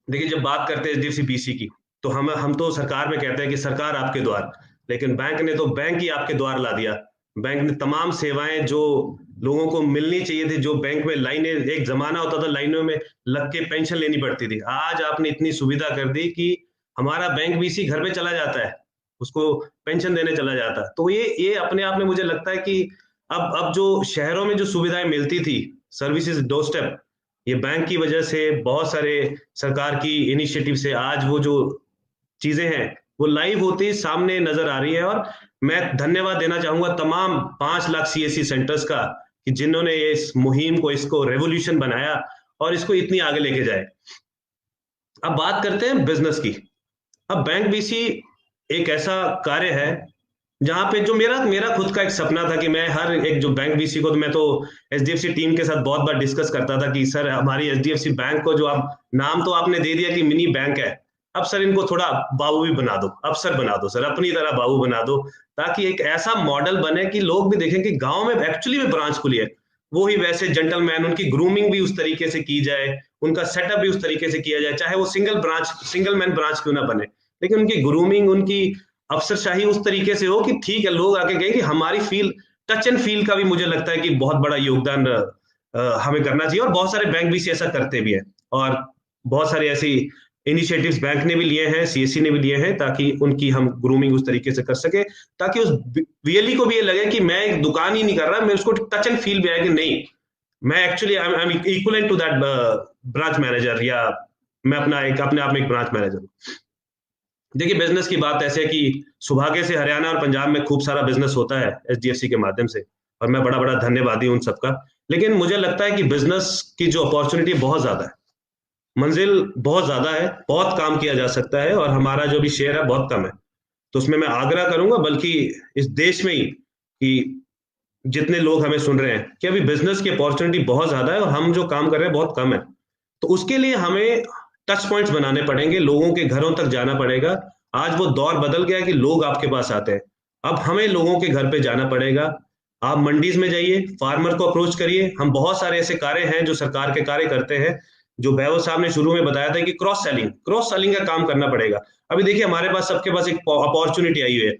देखिए, जब बात करते हैं एचडीएफसी बीसी की तो हम तो सरकार में कहते हैं कि सरकार आपके द्वार, लेकिन बैंक ने तो बैंक ही आपके द्वार ला दिया। बैंक ने तमाम सेवाएं जो लोगों को मिलनी चाहिए थी, जो बैंक में लाइनें, एक जमाना होता था लाइनों में लग के पेंशन लेनी पड़ती थी, आज आपने इतनी सुविधा कर दी कि हमारा बैंक बीसी घर पे चला जाता है, उसको पेंशन देने चला जाता है। तो ये अपने आप में मुझे लगता है कि अब जो शहरों में जो सुविधाएं मिलती थी, सर्विसेज डोरस्टेप, ये बैंक की वजह से, बहुत सारे सरकार की इनिशिएटिव से आज वो जो चीजें हैं वो लाइव होती सामने नजर आ रही है। और मैं धन्यवाद देना चाहूंगा तमाम 5 लाख सीएससी सेंटर्स का कि जिन्होंने इस मुहिम को, इसको रेवोल्यूशन बनाया और इसको इतनी आगे लेके जाए। अब बात करते हैं बिजनेस की। अब बैंक बीसी एक ऐसा कार्य है जहां पे जो मेरा खुद का एक सपना था कि मैं हर एक जो बैंक बीसी को, तो मैं तो एचडीएफसी टीम के साथ बहुत बार डिस्कस करता था कि सर हमारी एचडीएफसी बैंक को, जो आप नाम तो आपने दे दिया कि मिनी बैंक है, अब सर इनको थोड़ा बाबू भी बना दो, अफसर बना दो सर, अपनी तरह बाबू बना दो, ताकि एक ऐसा मॉडल बने कि लोग भी देखें कि गांव में एक्चुअली में ब्रांच खुली है, वो ही वैसे जेंटलमैन, उनकी ग्रूमिंग भी उस तरीके से की जाए, उनका सेटअप भी उस तरीके से किया जाए, चाहे वो सिंगल मैन ब्रांच क्यों ना बने, लेकिन उनकी ग्रूमिंग, उनकी अफसरशाही उस तरीके से हो कि ठीक है, लोग आके कहें कि हमारी फील, टच एंड फील का भी मुझे लगता है कि बहुत बड़ा योगदान हमें करना चाहिए। और बहुत सारे बैंक भी ऐसा करते भी है, और बहुत सारे ऐसी इनिशिएटिव्स बैंक ने भी लिए हैं, सीएससी ने भी लिए हैं, ताकि उनकी हम ग्रूमिंग उस तरीके से कर सके, ताकि उस वीएलई को भी ये लगे कि मैं एक दुकान ही नहीं कर रहा, मैं उसको टच एंड फील भी आए कि नहीं, मैं actually I am equivalent to that branch manager, या मैं अपने आप में एक ब्रांच मैनेजर हूँ। देखिए, बिजनेस की बात ऐसे है कि सौभाग्य से हरियाणा और पंजाब में खूब सारा बिजनेस होता है एचडीएफसी के माध्यम से, और मैं बड़ा बड़ा धन्यवादी हूं उन सबका। लेकिन मुझे लगता है कि बिजनेस की जो अपॉर्चुनिटी बहुत ज्यादा है, मंजिल बहुत ज्यादा है, बहुत काम किया जा सकता है, और हमारा जो भी शेयर है बहुत कम है। तो उसमें मैं आग्रह करूंगा, बल्कि इस देश में ही, कि जितने लोग हमें सुन रहे हैं, कि अभी बिजनेस की अपॉर्चुनिटी बहुत ज्यादा है और हम जो काम कर रहे हैं बहुत कम है। तो उसके लिए हमें टच पॉइंट्स बनाने पड़ेंगे, लोगों के घरों तक जाना पड़ेगा। आज वो दौर बदल गया कि लोग आपके पास आते हैं, अब हमें लोगों के घर पे जाना पड़ेगा। आप मंडीज में जाइए, फार्मर को अप्रोच करिए। हम बहुत सारे ऐसे कार्य हैं जो सरकार के कार्य करते हैं, जो वैभव साहब ने शुरू में बताया था कि क्रॉस सेलिंग का काम करना पड़ेगा। अभी देखिए, हमारे पास, सबके पास एक अपॉर्चुनिटी आई हुई है।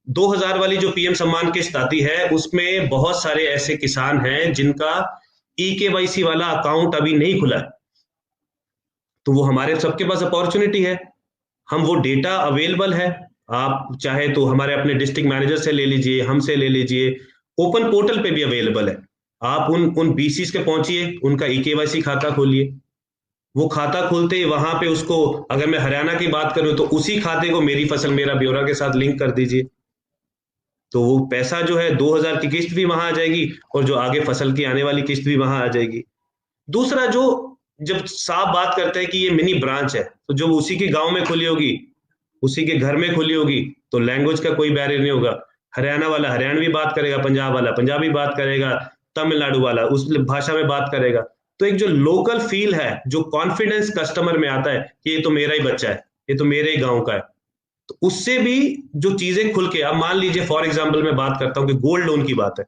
2000 वाली जो पीएम सम्मान किस्त आती है, उसमें बहुत सारे ऐसे किसान हैं जिनका ईकेवाईसी वाला अकाउंट अभी नहीं खुला है, तो वो हमारे सबके पास अपॉर्चुनिटी है। हम वो डेटा अवेलेबल है, आप चाहे तो हमारे अपने डिस्ट्रिक्ट मैनेजर से ले लीजिए, हमसे ले लीजिए, ओपन पोर्टल पे भी अवेलेबल है। आप उन बीसीस के पहुंचिए, उनका ईकेवाईसी खाता खोलिए, वो खाता खोलते ही वहां पे उसको, अगर मैं हरियाणा की बात करूं तो उसी खाते को मेरी फसल मेरा ब्यौरा के साथ लिंक कर दीजिए, तो वो पैसा जो है 2000 की किस्त भी वहां आ जाएगी, और जो आगे फसल की आने वाली किस्त भी वहां आ जाएगी। दूसरा, जो जब साफ बात करते हैं कि ये मिनी ब्रांच है, तो जो उसी के गांव में खुली होगी, उसी के घर में खुली होगी, तो लैंग्वेज का कोई बैरियर नहीं होगा। हरियाणा वाला हरियाणवी बात करेगा, पंजाब वाला पंजाबी बात करेगा, तमिलनाडु वाला उस भाषा में बात करेगा। तो एक जो लोकल फील है, जो कॉन्फिडेंस कस्टमर में आता है कि ये तो मेरा ही बच्चा है, ये तो मेरे ही गाँव का है, तो उससे भी जो चीजें खुल के, अब मान लीजिए फॉर एग्जाम्पल मैं बात करता हूँ कि गोल्ड लोन की बात है,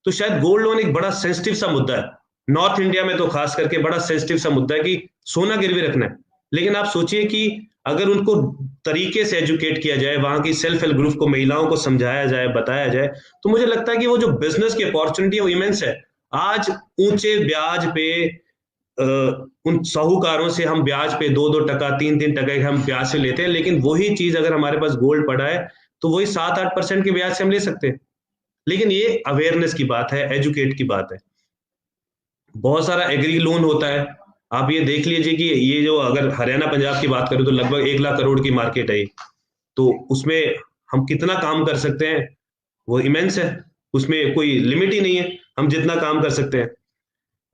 तो शायद गोल्ड लोन एक बड़ा सेंसिटिव सा मुद्दा है, नॉर्थ इंडिया में तो खास करके बड़ा सेंसिटिव सा मुद्दा है कि सोना गिरवी रखना है। लेकिन आप सोचिए कि अगर उनको तरीके से एजुकेट किया जाए, वहां की सेल्फ हेल्प ग्रुप को, महिलाओं को समझाया जाए, बताया जाए, तो मुझे लगता है कि वो जो बिजनेस की अपॉर्चुनिटी है वो इमेंस है। आज ऊंचे ब्याज पे उन साहूकारों से हम ब्याज पे 2-2% 3-3% हम ब्याज से लेते हैं, लेकिन वही चीज अगर हमारे पास गोल्ड पड़ा है तो वही 7-8% के ब्याज से हम ले सकते हैं। लेकिन ये अवेयरनेस की बात है, एजुकेट की बात है। बहुत सारा एग्री लोन होता है, आप ये देख लीजिए कि ये जो अगर हरियाणा पंजाब की बात करें तो लगभग 1 लाख करोड़ की मार्केट है, तो उसमें हम कितना काम कर सकते हैं वो इमेंस है, उसमें कोई लिमिट ही नहीं है, हम जितना काम कर सकते हैं।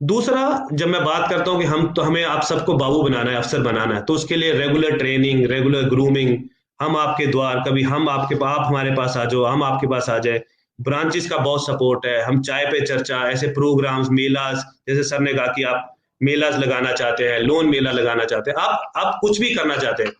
दूसरा, जब मैं बात करता हूँ कि हमें आप सबको बाबू बनाना है, अफसर बनाना है, तो उसके लिए रेगुलर ट्रेनिंग, रेगुलर ग्रूमिंग, हम आपके द्वार, कभी हम आप हमारे पास आ जाओ, हम आपके पास आ जाए। ब्रांचेस का बहुत सपोर्ट है, हम चाय पे चर्चा, ऐसे प्रोग्राम्स, मेलास, जैसे सर ने कहा कि आप मेलास लगाना चाहते हैं, लोन मेला लगाना चाहते हैं, आप कुछ भी करना चाहते हैं,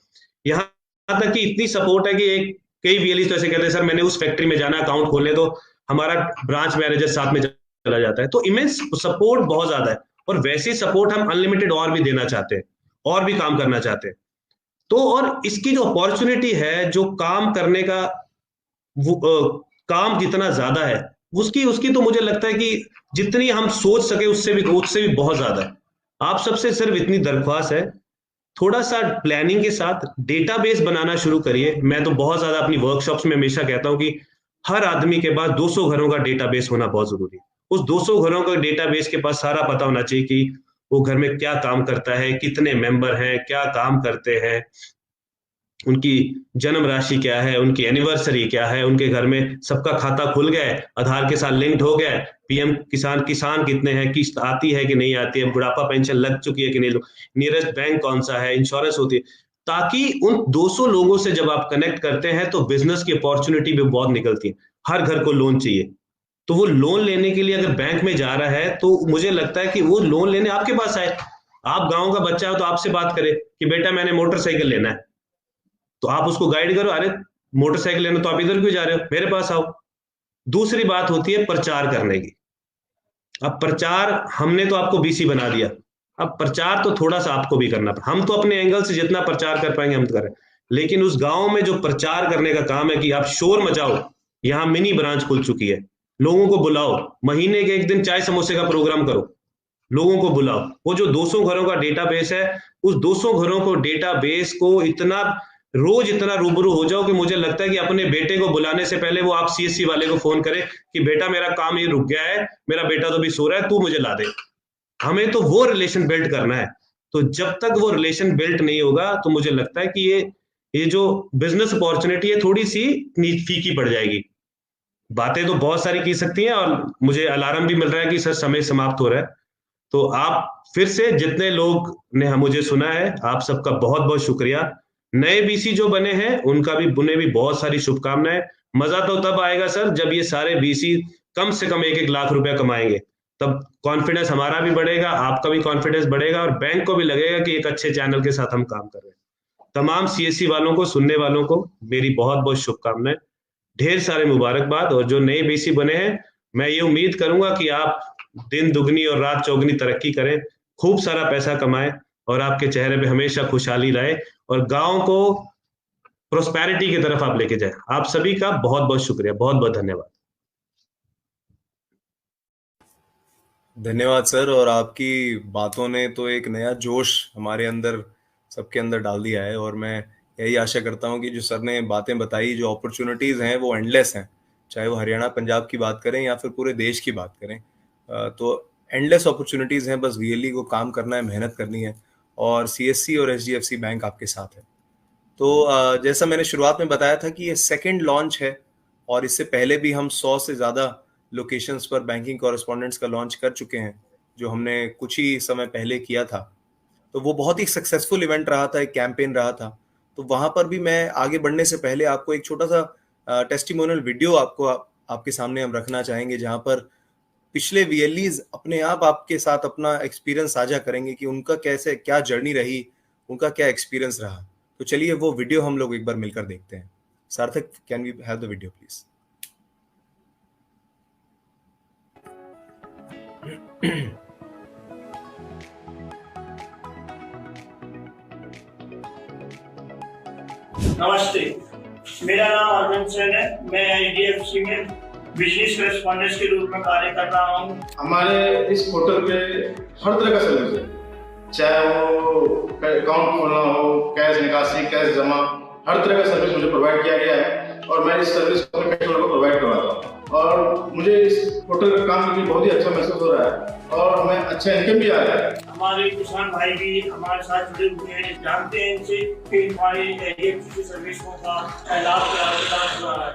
यहाँ तक कि इतनी सपोर्ट है कि कई वीएलई तो ऐसे कहते हैं सर मैंने उस फैक्ट्री में जाना अकाउंट खोलने, तो हमारा ब्रांच मैनेजर साथ में चला जाता है। तो इमेंस सपोर्ट बहुत ज्यादा है, और वैसे सपोर्ट हम अनलिमिटेड और भी देना चाहते हैं, और भी काम करना चाहते हैं। तो और इसकी जो अपॉर्चुनिटी है, जो काम करने का काम जितना ज्यादा है, उसकी तो मुझे लगता है कि जितनी हम सोच सके उससे भी बहुत ज्यादा है। आप सबसे सिर्फ इतनी दरख्वास्त है, थोड़ा सा प्लानिंग के साथ डेटाबेस बनाना शुरू करिए। मैं तो बहुत ज्यादा अपनी वर्कशॉप्स में हमेशा कहता हूं कि हर आदमी के पास 200 घरों का डेटाबेस होना बहुत जरूरी है। उस 200 घरों का डेटाबेस के पास सारा पता होना चाहिए कि वो घर में क्या काम करता है, कितने मेंबर हैं, क्या काम करते हैं, उनकी जन्म राशि क्या है, उनकी एनिवर्सरी क्या है, उनके घर में सबका खाता खुल गया है, आधार के साथ लिंक्ड हो गया है, पीएम किसान कितने हैं, किस्त आती है कि नहीं आती है, बुढ़ापा पेंशन लग चुकी है कि नहीं, नियरेस्ट बैंक कौन सा है, इंश्योरेंस होती है, ताकि उन 200 लोगों से जब आप कनेक्ट करते हैं तो बिजनेस की अपॉर्चुनिटी भी बहुत निकलती है। हर घर को लोन चाहिए, तो वो लोन लेने के लिए अगर बैंक में जा रहा है तो मुझे लगता है कि वो लोन लेने आपके पास आए। आप गांव का बच्चा हो तो आपसे बात करे कि बेटा मैंने मोटरसाइकिल लेना है, तो आप उसको गाइड करो, अरे मोटरसाइकिल लेना तो आप इधर क्यों जा रहे हो, मेरे पास आओ। दूसरी बात होती है प्रचार करने की। अब प्रचार, हमने तो आपको बीसी बना दिया, अब प्रचार तो थोड़ा सा आपको भी करना पड़ा। हम तो अपने एंगल से जितना प्रचार कर पाएंगे हम करें, लेकिन उस गांव में जो प्रचार करने का काम है कि आप शोर मचाओ, यहाँ मिनी ब्रांच खुल चुकी है, लोगों को बुलाओ, महीने के एक दिन चाय समोसे का प्रोग्राम करो, लोगों को बुलाओ। वो जो 200 घरों का डेटाबेस है, उस 200 घरों को डेटाबेस को रोज इतना रूबरू हो जाओ कि मुझे लगता है कि अपने बेटे को बुलाने से पहले वो आप सीएससी वाले को फोन करें कि बेटा मेरा काम ये रुक गया है, मेरा बेटा तो भी सो रहा है, तू मुझे ला दे। हमें तो वो रिलेशन बिल्ड करना है। तो जब तक वो रिलेशन बिल्ड नहीं होगा तो मुझे लगता है कि ये जो बिजनेस अपॉर्चुनिटी है थोड़ी सी फीकी पड़ जाएगी। बातें तो बहुत सारी की सकती हैं, और मुझे अलार्म भी मिल रहा है कि सर समय समाप्त हो रहा है। तो आप फिर से जितने लोग ने मुझे सुना है, आप सबका बहुत बहुत शुक्रिया। नए बीसी जो बने हैं उन्हें भी बहुत सारी शुभकामनाएं। मजा तो तब आएगा सर जब ये सारे बीसी कम से कम 1-1 लाख रुपया कमाएंगे, तब कॉन्फिडेंस हमारा भी बढ़ेगा, आपका भी कॉन्फिडेंस बढ़ेगा, और बैंक को भी लगेगा कि एक अच्छे चैनल के साथ हम काम कर रहे हैं। तमाम सीएससी वालों को, सुनने वालों को मेरी बहुत बहुत शुभकामनाएं, ढेर सारे मुबारकबाद। और जो नए बीसी बने हैं, मैं ये उम्मीद करूंगा कि आप दिन दुगनी और रात चौगनी तरक्की करें, खूब सारा पैसा कमाएं, और आपके चेहरे पे हमेशा खुशहाली रहे, और गांव को प्रोस्पेरिटी की तरफ आप लेके जाए। आप सभी का बहुत बहुत शुक्रिया, बहुत बहुत धन्यवाद। धन्यवाद सर, और आपकी बातों ने तो एक नया जोश हमारे अंदर, सबके अंदर डाल दिया है। और मैं यही आशा करता हूँ कि जो सर ने बातें बताई, जो अपॉर्चुनिटीज़ हैं वो एंडलेस हैं, चाहे वो हरियाणा पंजाब की बात करें या फिर पूरे देश की बात करें। तो एंडलेस अपॉर्चुनिटीज़ हैं, बस वीएलई को काम करना है, मेहनत करनी है, और सीएससी और एचडीएफसी बैंक आपके साथ है। तो जैसा मैंने शुरुआत में बताया था कि ये सेकंड लॉन्च है, और इससे पहले भी हम 100 से ज़्यादा लोकेशंस पर बैंकिंग कॉरेस्पॉन्डेंट्स का लॉन्च कर चुके हैं, जो हमने कुछ ही समय पहले किया था। तो वो बहुत ही सक्सेसफुल इवेंट रहा था, एक कैंपेन रहा था। तो वहाँ पर भी मैं आगे बढ़ने से पहले आपको एक छोटा सा टेस्टिमोनियल वीडियो आपके सामने हम रखना चाहेंगे, जहाँ पर पिछले वीएलईज अपने आप आपके साथ अपना एक्सपीरियंस साझा करेंगे कि उनका क्या जर्नी रही, उनका क्या एक्सपीरियंस रहा। तो चलिए वो वीडियो हम लोग एक बार मिलकर देखते हैं। Sarthak, can we have the video please? नमस्ते, मेरा नाम अरविंद सेन है। मैं एचडीएफसी में बिजनेस करेस्पॉन्डेंट के रूप में कार्य कर रहा हूँ। हमारे इस पोर्टल पे हर तरह का सर्विस है, चाहे वो अकाउंट खोलना हो, कैश निकासी, कैश जमा, हर तरह का सर्विस मुझे प्रोवाइड किया गया है, और मैं इस सर्विस को अपने कस्टमर को प्रोवाइड करवाता हूँ। और मुझे इस पोर्टल का काम करके बहुत ही अच्छा महसूस हो रहा है और हमें अच्छा इनकम भी आ रहा है। हमारे किसान भाई भी हमारे साथ जुड़े हुए हैं, जानते हैं इनसे कि हमारी एचडीएफसी सर्विसों का लाभ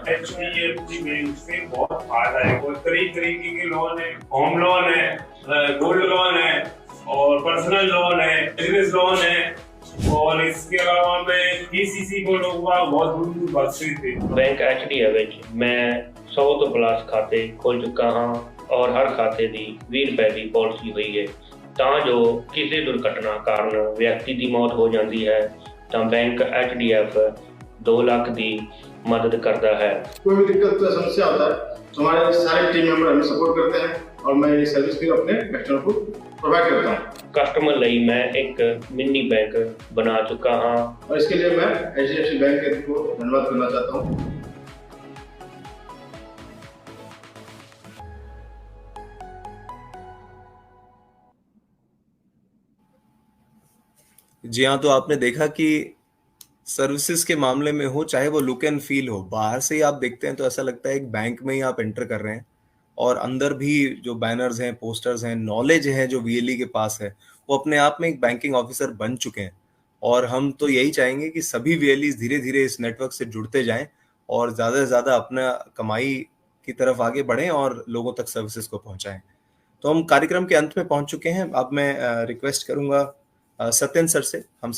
बैंक से बहुत फायदा है। और तरीके के लोन है, होम लोन है, गोल्ड लोन है और पर्सनल लोन है, बिजनेस लोन है और इसके अलावा मैं पीसीसी को लोगों का बहुत दूर बख्शी थी। बैंक एचडीएफ मैं 100 ਤੋਂ ਪਲੱਸ ਖਾਤੇ ਖੋਲ ਚੁੱਕਾ ਹਾਂ ਔਰ ਹਰ ਖਾਤੇ ਦੀ 20 ਰੁਪਏ ਦੀ ਪਾਲਿਸੀ ਹੋਈ ਹੈ ਤਾਂ ਜੋ ਕਿਸੇ ਦੁਰਘਟਨਾ ਕਾਰਨ ਵਿਅਕਤੀ ਦੀ ਮੌਤ ਹੋ ਜਾਂਦੀ ਹੈ ਤਾਂ बैंक एचडीएफ 2 ਲੱਖ ਦੀ मदद करता है। कोई भी दिक्कत या समस्या होता है तो हमारे सारे टीम मेंबर हमें सपोर्ट करते हैं और मैं ये सर्विस भी अपने कस्टमर को प्रोवाइड करता हूँ। कस्टमर ਲਈ मैं एक मिनी बैंक बना चुका हाँ और इसके लिए मैं एचडीएफसी बैंक को धन्यवाद करना चाहता हूँ। जी हाँ, तो आपने देखा कि सर्विसेज के मामले में हो, चाहे वो लुक एंड फील हो, बाहर से ही आप देखते हैं तो ऐसा लगता है एक बैंक में ही आप एंटर कर रहे हैं और अंदर भी जो बैनर्स हैं, पोस्टर्स हैं, नॉलेज है जो वीएलई के पास है, वो अपने आप में एक बैंकिंग ऑफिसर बन चुके हैं। और हम तो यही चाहेंगे कि सभी वीएलईज धीरे धीरे इस नेटवर्क से जुड़ते जाएं और ज़्यादा से ज़्यादा अपना कमाई की तरफ आगे बढ़ें और लोगों तक सर्विसेज को पहुंचाएं। तो हम कार्यक्रम के अंत में पहुंच चुके हैं। अब मैं रिक्वेस्ट करूंगा सत्यन सर से हम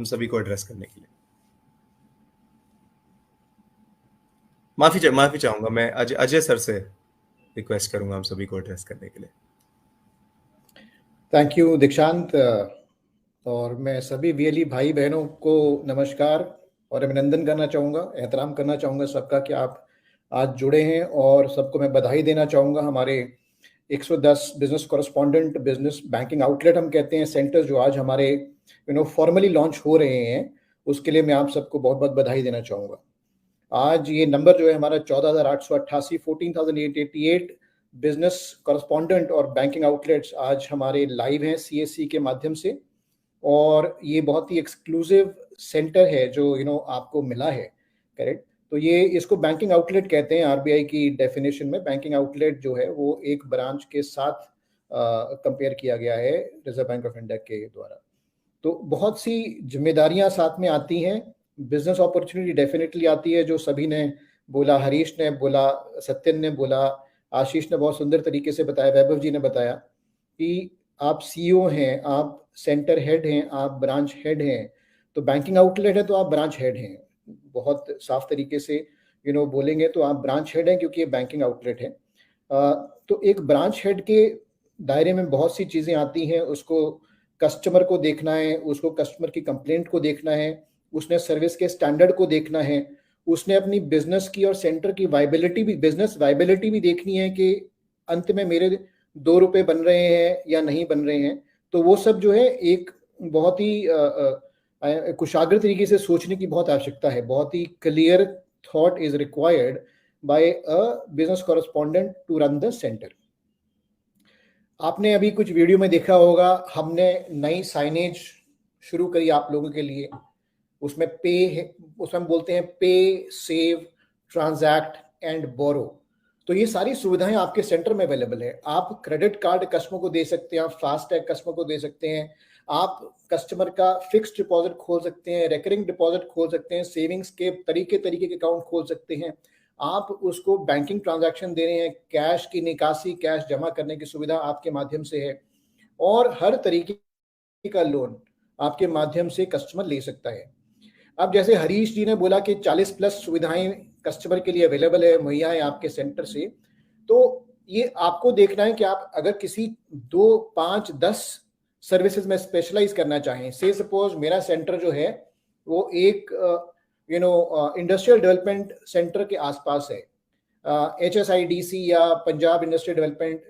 सभी को एड्रेस करने के लिए। माफी चाहूंगा, मैं अजय सर से रिक्वेस्ट करूंगा हम सभी को एड्रेस करने के लिए। थैंक यू दीक्षांत। और मैं सभी वीएलई भाई बहनों को नमस्कार और अभिनंदन करना चाहूँगा, एहतराम करना चाहूँगा सबका कि आप आज जुड़े हैं और सबको मैं बधाई देना चाहूँगा। हमारे 110 business correspondent, business banking outlet हम कहते हैं, सेंटर्स जो आज हमारे फॉर्मली लॉन्च हो रहे हैं, उसके लिए मैं आप सबको बहुत बहुत बधाई देना चाहूँगा। आज ये नंबर जो है हमारा 14,888 14,888 बिजनेस कॉरेस्पॉन्डेंट और बैंकिंग आउटलेट्स आज हमारे लाइव हैं सीएससी के माध्यम से। और ये बहुत ही एक्सक्लूसिव सेंटर है जो आपको मिला है, करेक्ट। तो ये इसको बैंकिंग आउटलेट कहते हैं। आरबीआई की डेफिनेशन में बैंकिंग आउटलेट जो है वो एक ब्रांच के साथ कंपेयर किया गया है रिजर्व बैंक ऑफ इंडिया के द्वारा। तो बहुत सी जिम्मेदारियां साथ में आती हैं, बिजनेस अपॉर्चुनिटी डेफिनेटली आती है, जो सभी ने बोला, हरीश ने बोला, सत्यन ने बोला, आशीष ने बहुत सुंदर तरीके से बताया, वैभव जी ने बताया कि आप सीईओ हैं, आप सेंटर हेड हैं, आप ब्रांच हेड हैं। तो बैंकिंग आउटलेट है तो आप ब्रांच हेड हैं। बहुत साफ तरीके से बोलेंगे तो आप ब्रांच हेड हैं क्योंकि ये बैंकिंग आउटलेट है। तो एक ब्रांच हेड के दायरे में बहुत सी चीज़ें आती हैं। उसको कस्टमर को देखना है, उसको कस्टमर की कंप्लेंट को देखना है, उसने सर्विस के स्टैंडर्ड को देखना है, उसने अपनी बिजनेस की और सेंटर की वाइबिलिटी भी, बिजनेस वाइबिलिटी भी देखनी है कि अंत में मेरे 2 रुपए बन रहे हैं या नहीं बन रहे हैं। तो वो सब जो है एक बहुत ही कुशाग्र तरीके से सोचने की बहुत आवश्यकता है। बहुत ही clear thought is required by a business correspondent to run the centre. आपने अभी कुछ वीडियो में देखा होगा, हमने नई साइनेज शुरू करी आप लोगों के लिए। उसमें उसमें हम बोलते हैं पे, सेव, ट्रांजैक्ट एंड बोरो। तो ये सारी सुविधाएं आपके सेंटर में अवेलेबल है। आप क्रेडिट कार्ड कस्टमर को दे सकते हैं, आप फास्टैग कस्टमर को दे सकते हैं, आप कस्टमर का फिक्स्ड डिपॉजिट खोल सकते हैं, रेकरिंग डिपॉजिट खोल सकते हैं, सेविंग्स के तरीके के अकाउंट खोल सकते हैं। आप उसको बैंकिंग ट्रांजैक्शन दे रहे हैं, कैश की निकासी, कैश जमा करने की सुविधा आपके माध्यम से है और हर तरीके का लोन आपके माध्यम से कस्टमर ले सकता है। अब जैसे हरीश जी ने बोला कि 40+ सुविधाएं कस्टमर के लिए अवेलेबल है, मुहैया है आपके सेंटर से। तो ये आपको देखना है कि आप अगर किसी 2, 5, 10 सर्विसेज में स्पेशलाइज करना चाहें। से सपोज मेरा सेंटर जो है वो एक इंडस्ट्रियल डेवलपमेंट सेंटर के आसपास है, HSIDC या पंजाब इंडस्ट्रियल डेवलपमेंट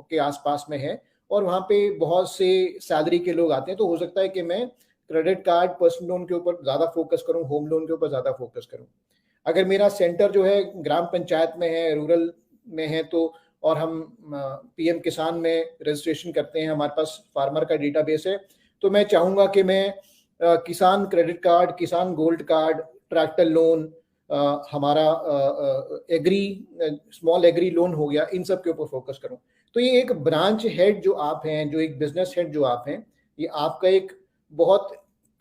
के आसपास में है और वहाँ पे बहुत से सैलरी के लोग आते हैं। तो हो सकता है कि मैं क्रेडिट कार्ड, पर्सनल लोन के ऊपर ज़्यादा फोकस करूँ, होम लोन के ऊपर ज़्यादा फोकस करूँ। अगर मेरा सेंटर जो है ग्राम पंचायत में है, रूरल में है, तो और हम PM किसान में रजिस्ट्रेशन करते हैं, हमारे पास फार्मर का डेटाबेस है, तो मैं चाहूँगा कि मैं किसान क्रेडिट कार्ड, किसान गोल्ड कार्ड, ट्रैक्टर लोन, हमारा स्मॉल एग्री लोन हो गया, इन सब के ऊपर फोकस करूं। तो ये एक ब्रांच हेड जो आप हैं, जो एक बिजनेस हेड जो आप हैं, ये आपका एक बहुत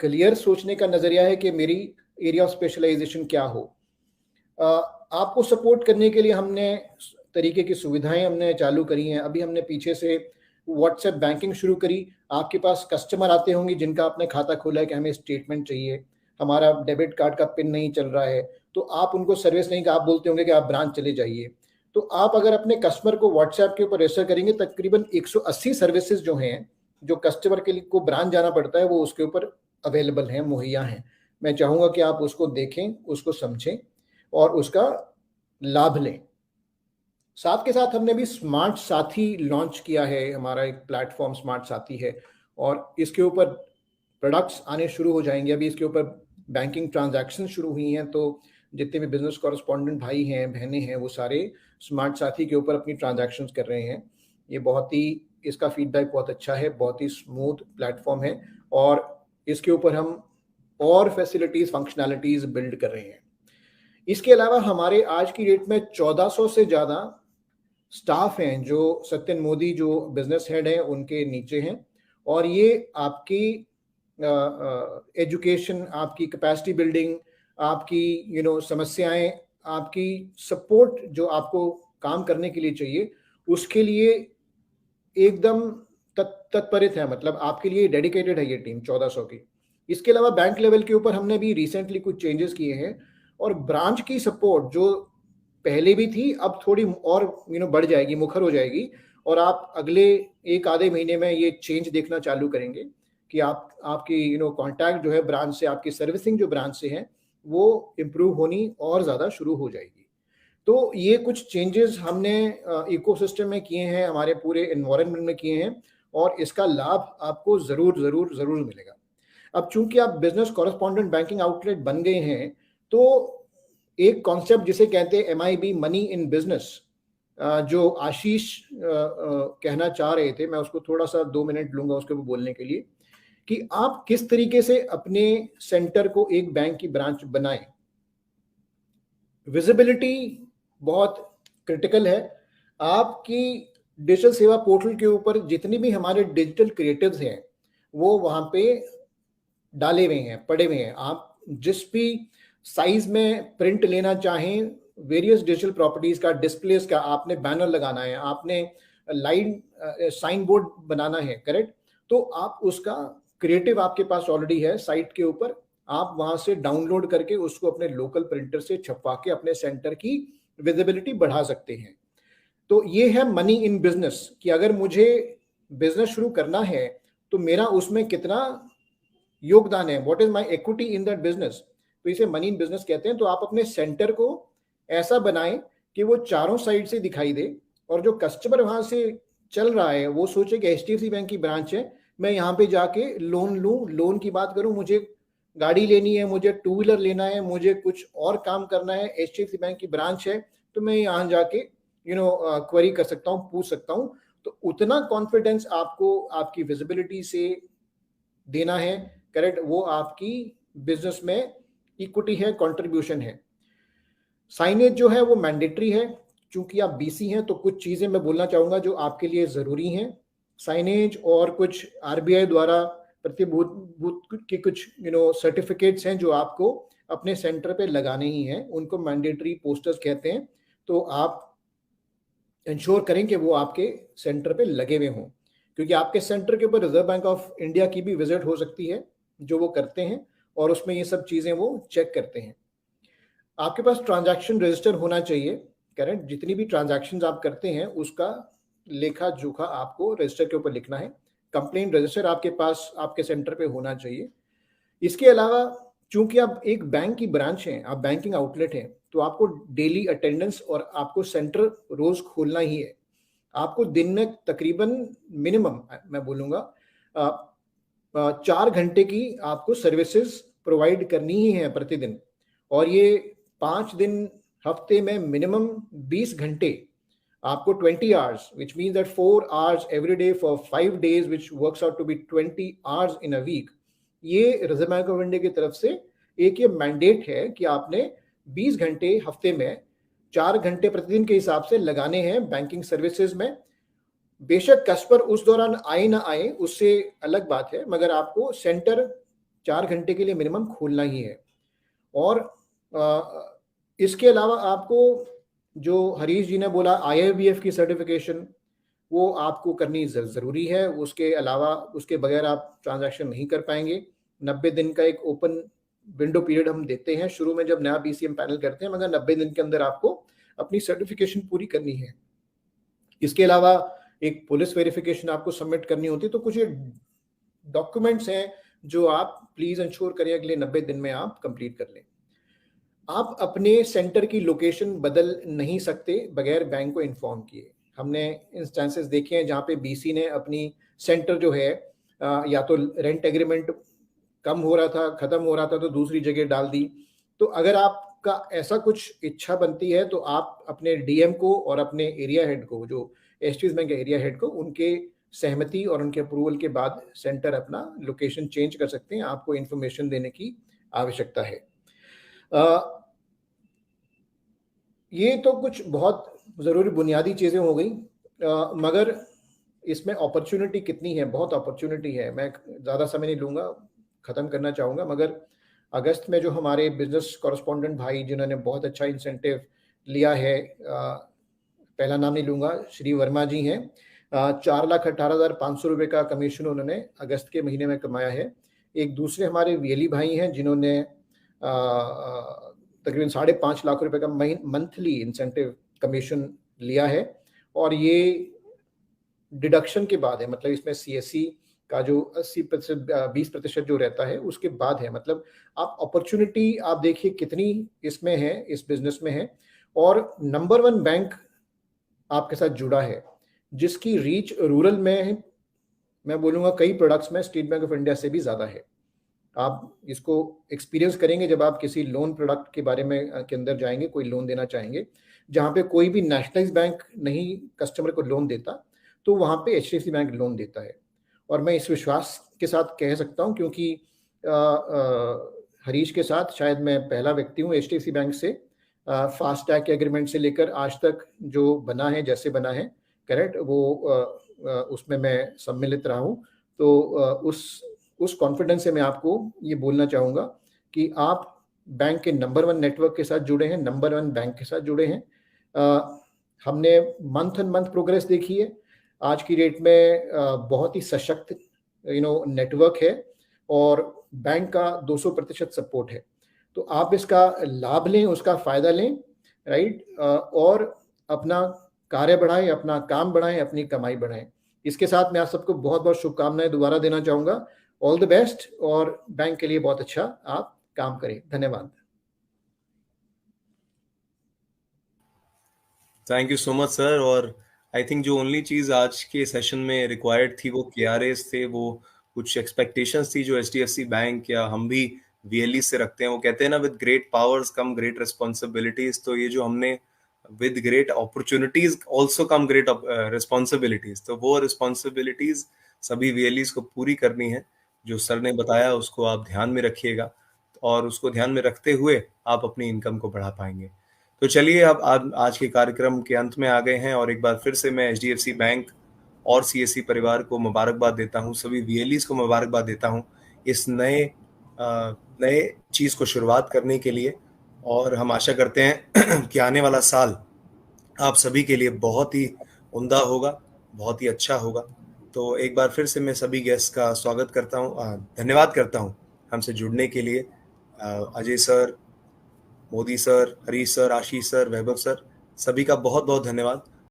क्लियर सोचने का नजरिया है कि मेरी एरिया ऑफ स्पेशलाइजेशन क्या हो। आपको सपोर्ट करने के लिए हमने तरीके की सुविधाएं हमने चालू करी हैं। अभी हमने पीछे से व्हाट्सएप बैंकिंग शुरू करी। आपके पास कस्टमर आते होंगे जिनका आपने खाता खोला है कि हमें स्टेटमेंट चाहिए, हमारा डेबिट कार्ड का पिन नहीं चल रहा है, तो आप उनको सर्विस नहीं, आप बोलते होंगे कि आप ब्रांच चले जाइए। तो आप अगर अपने कस्टमर को व्हाट्सएप के ऊपर रजिस्टर करेंगे, तकरीबन 180 सर्विसेज जो हैं, जो कस्टमर के लिए को ब्रांच जाना पड़ता है, वो उसके ऊपर अवेलेबल हैं, मुहैया हैं। मैं चाहूँगा कि आप उसको देखें, उसको समझें और उसका लाभ लें। साथ के साथ हमने भी स्मार्ट साथी लॉन्च किया है। हमारा एक प्लेटफॉर्म स्मार्ट साथी है और इसके ऊपर प्रोडक्ट्स आने शुरू हो जाएंगे। अभी इसके ऊपर बैंकिंग ट्रांजैक्शन शुरू हुई हैं, तो जितने भी बिजनेस कॉरेस्पॉन्डेंट भाई हैं, बहनें हैं, वो सारे स्मार्ट साथी के ऊपर अपनी ट्रांजैक्शंस कर रहे हैं। ये बहुत ही, इसका फीडबैक बहुत अच्छा है, बहुत ही स्मूथ प्लेटफॉर्म है और इसके ऊपर हम और फैसिलिटीज, फंक्शनैलिटीज बिल्ड कर रहे हैं। इसके अलावा हमारे आज की डेट में 1400 से ज़्यादा स्टाफ हैं जो सत्यन मोदी जो बिजनेस हेड हैं उनके नीचे हैं, और ये आपकी एजुकेशन, आपकी कैपेसिटी बिल्डिंग, आपकी समस्याएं, आपकी सपोर्ट जो आपको काम करने के लिए चाहिए, उसके लिए एकदम तत्परित है। मतलब आपके लिए डेडिकेटेड है ये टीम 1400 की। इसके अलावा बैंक लेवल के ऊपर हमने भी रिसेंटली कुछ चेंजेस किए हैं और ब्रांच की सपोर्ट जो पहले भी थी, अब थोड़ी और बढ़ जाएगी, मुखर हो जाएगी, और आप अगले एक आधे महीने में ये चेंज देखना चालू करेंगे कि आपकी कांटेक्ट जो है ब्रांच से, आपकी सर्विसिंग जो ब्रांच से है, वो इम्प्रूव होनी और ज़्यादा शुरू हो जाएगी। तो ये कुछ चेंजेस हमने इकोसिस्टम में किए हैं, हमारे पूरे एनवायरनमेंट में किए हैं, और इसका लाभ आपको ज़रूर ज़रूर ज़रूर मिलेगा। अब चूंकि आप बिजनेस कॉरेस्पॉन्डेंट बैंकिंग आउटलेट बन गए हैं, तो एक कॉन्सेप्ट जिसे कहते हैं MIB, मनी इन बिजनेस, जो आशीष कहना चाह रहे थे, मैं उसको थोड़ा सा 2 मिनट लूंगा उसके ऊपर बोलने के लिए, कि आप किस तरीके से अपने सेंटर को एक बैंक की ब्रांच बनाएं। विजिबिलिटी बहुत क्रिटिकल है। आपकी डिजिटल सेवा पोर्टल के ऊपर जितनी भी हमारे डिजिटल क्रिएटिव्स हैं, वो वहां पे डाले हुए हैं, पड़े हुए हैं। आप जिस भी साइज में प्रिंट लेना चाहें, वेरियस डिजिटल प्रॉपर्टीज का, डिस्प्लेस का, आपने बैनर लगाना है, आपने लाइन साइन बोर्ड बनाना है, करेक्ट, तो आप उसका क्रिएटिव आपके पास ऑलरेडी है साइट के ऊपर। आप वहां से डाउनलोड करके उसको अपने लोकल प्रिंटर से छपवा के अपने सेंटर की विजिबिलिटी बढ़ा सकते हैं। तो ये है मनी इन बिजनेस, कि अगर मुझे बिजनेस शुरू करना है तो मेरा उसमें कितना योगदान है, what is my equity in that business, तो इसे मनी इन बिजनेस कहते हैं। तो आप अपने सेंटर को ऐसा बनाएं कि वो चारों साइड से दिखाई दे, और जो कस्टमर वहां से चल रहा है वो सोचे कि HDFC बैंक की ब्रांच है, मैं यहाँ पे जाके लोन लूँ, लोन की बात करूँ, मुझे गाड़ी लेनी है, मुझे 2 व्हीलर लेना है, मुझे कुछ और काम करना है, HDFC बैंक की ब्रांच है, तो मैं यहाँ जाके क्वेरी कर सकता हूँ, पूछ सकता हूँ। तो उतना कॉन्फिडेंस आपको आपकी विजिबिलिटी से देना है, करेक्ट, वो आपकी बिजनेस में इक्विटी है, कंट्रीब्यूशन है। साइनेज जो है वो मैंडेटरी है, चूंकि आप BC हैं तो कुछ चीजें मैं बोलना चाहूंगा जो आपके लिए जरूरी हैं। साइनेज और कुछ RBI द्वारा प्रतिभूत के कुछ सर्टिफिकेट्स हैं जो आपको अपने सेंटर पे लगाने ही हैं, उनको मैंडेटरी पोस्टर्स कहते हैं। तो आप इंश्योर करें कि वो आपके सेंटर पे लगे हुए हों, क्योंकि आपके सेंटर के ऊपर रिजर्व बैंक ऑफ इंडिया की भी विजिट हो सकती है, जो वो करते हैं, और उसमें ये सब चीजें वो चेक करते हैं। आपके पास ट्रांजैक्शन रजिस्टर होना चाहिए, करेक्ट, जितनी भी ट्रांजैक्शंस आप करते हैं उसका लेखा जोखा आपको रजिस्टर के ऊपर लिखना है। कंप्लेंट रजिस्टर आपके पास आपके सेंटर पे होना चाहिए। इसके अलावा चूंकि आप एक बैंक की ब्रांच हैं, आप बैंकिंग आउटलेट हैं, तो आपको डेली अटेंडेंस और आपको सेंटर रोज खोलना ही है। आपको दिन में तकरीबन मिनिमम मैं बोलूँगा 4 घंटे की आपको सर्विसेज प्रोवाइड करनी ही है प्रतिदिन, और ये 5 दिन हफ्ते में मिनिमम 20 घंटे आपको 20 hours, which means that 4 hours every day for 5 days, which works out to be 20 hours in a week। ये रिजर्व बैंक ऑफ इंडिया की तरफ से एक ये मैंडेट है कि आपने 20 घंटे हफ्ते में 4 घंटे प्रतिदिन के हिसाब से लगाने हैं बैंकिंग सर्विसेज में। बेशक कस्टमर उस दौरान आए ना आए उससे अलग बात है, मगर आपको सेंटर 4 घंटे के लिए मिनिमम खोलना ही है। और इसके अलावा आपको जो हरीश जी ने बोला IIBF की सर्टिफिकेशन, वो आपको करनी ज़रूरी है। उसके अलावा उसके बगैर आप ट्रांजैक्शन नहीं कर पाएंगे। 90 दिन का एक ओपन विंडो पीरियड हम देते हैं शुरू में जब नया BCM पैनल करते हैं, मगर 90 दिन के अंदर आपको अपनी सर्टिफिकेशन पूरी करनी है। इसके अलावा एक पुलिस वेरिफिकेशन आपको सबमिट करनी होती है। तो कुछ ये डॉक्यूमेंट्स हैं जो आप प्लीज इंश्योर करें अगले 90 दिन में आप कंप्लीट कर लें। आप अपने सेंटर की लोकेशन बदल नहीं सकते बगैर बैंक को इन्फॉर्म किए। हमने इंस्टेंसेस देखे हैं जहाँ पे BC ने अपनी सेंटर जो है या तो रेंट एग्रीमेंट कम हो रहा था, खत्म हो रहा था, तो दूसरी जगह डाल दी। तो अगर आपका ऐसा कुछ इच्छा बनती है तो आप अपने DM को और अपने एरिया हेड को, जो HDFC बैंक के एरिया हेड को, उनके सहमति और उनके अप्रूवल के बाद सेंटर अपना लोकेशन चेंज कर सकते हैं। आपको इन्फॉर्मेशन देने की आवश्यकता है। ये तो कुछ बहुत ज़रूरी बुनियादी चीज़ें हो गई, मगर इसमें अपॉर्चुनिटी कितनी है, बहुत अपॉर्चुनिटी है। मैं ज़्यादा समय नहीं लूँगा, ख़त्म करना चाहूँगा। मगर अगस्त में जो हमारे बिजनेस कॉरेस्पॉन्डेंट भाई जिन्होंने बहुत अच्छा इंसेंटिव लिया है, पहला नाम नहीं लूँगा, श्री वर्मा जी हैं, 4,18,500 रुपये का कमीशन उन्होंने अगस्त के महीने में कमाया है। एक दूसरे हमारे VLE भाई हैं जिन्होंने तकरीबन 5.5 लाख रुपए का मंथली इंसेंटिव कमीशन लिया है, और ये डिडक्शन के बाद है। मतलब इसमें CSE का जो 80% 20% जो रहता है उसके बाद है। मतलब आप अपॉर्चुनिटी आप देखिए कितनी इसमें है, इस बिजनेस में है। और नंबर 1 बैंक आपके साथ जुड़ा है जिसकी रीच रूरल में, मैं बोलूँगा कई प्रोडक्ट्स में स्टेट बैंक ऑफ इंडिया से भी ज़्यादा है। आप इसको एक्सपीरियंस करेंगे जब आप किसी लोन प्रोडक्ट के बारे में के अंदर जाएंगे, कोई लोन देना चाहेंगे, जहाँ पे कोई भी नेशनलाइज बैंक नहीं कस्टमर को लोन देता, तो वहाँ पे HDFC बैंक लोन देता है। और मैं इस विश्वास के साथ कह सकता हूँ क्योंकि हरीश के साथ शायद मैं पहला व्यक्ति हूँ HDFC बैंक से फास्ट टैग के एग्रीमेंट से लेकर आज तक जो बना है, जैसे बना है करेक्ट, वो उसमें मैं सम्मिलित रहा हूँ। तो उस कॉन्फिडेंस से मैं आपको ये बोलना चाहूँगा कि आप बैंक के नंबर 1 नेटवर्क के साथ जुड़े हैं, नंबर 1 बैंक के साथ जुड़े हैं। हमने मंथ ऑन मंथ प्रोग्रेस देखी है। आज की डेट में बहुत ही सशक्त नेटवर्क है और बैंक का 200% सपोर्ट है। तो आप इसका लाभ लें, उसका फ़ायदा लें, राइट, और अपना कार्य बढ़ाएं, अपना काम बढ़ाएं, अपनी कमाई बढ़ाएं। इसके साथ मैं आप सबको बहुत बहुत शुभकामनाएं दोबारा देना चाहूँगा। ऑल द बेस्ट, और बैंक के लिए बहुत अच्छा आप काम करें। धन्यवाद। Thank you so much sir. और आई थिंक जो ओनली चीज़ आज के सेशन में रिक्वायर्ड थी वो KRAs थे, वो कुछ एक्सपेक्टेशंस थी जो HDFC बैंक या हम भी VLE से रखते हैं। वो कहते हैं ना, with great powers come great responsibilities. तो ये जो हमने with great opportunities also come great responsibilities, तो वो रिस्पॉन्सिबिलिटीज सभी VLEs को पूरी करनी है। जो सर ने बताया उसको आप ध्यान में रखिएगा, और उसको ध्यान में रखते हुए आप अपनी इनकम को बढ़ा पाएंगे। तो चलिए, अब आज के कार्यक्रम के अंत में आ गए हैं, और एक बार फिर से मैं HDFC बैंक और CSE परिवार को मुबारकबाद देता हूं, सभी VLEs को मुबारकबाद देता हूं इस नए चीज़ को शुरुआत करने के लिए। और हम आशा करते हैं कि आने वाला साल आप सभी के लिए बहुत ही उम्दा होगा, बहुत ही अच्छा होगा। तो एक बार फिर से मैं सभी गेस्ट का स्वागत करता हूं, धन्यवाद करता हूं हमसे जुड़ने के लिए। Ajay sir, Modi sir, Harish sir, Ashish sir, Vaibhav sir, सभी का बहुत बहुत धन्यवाद।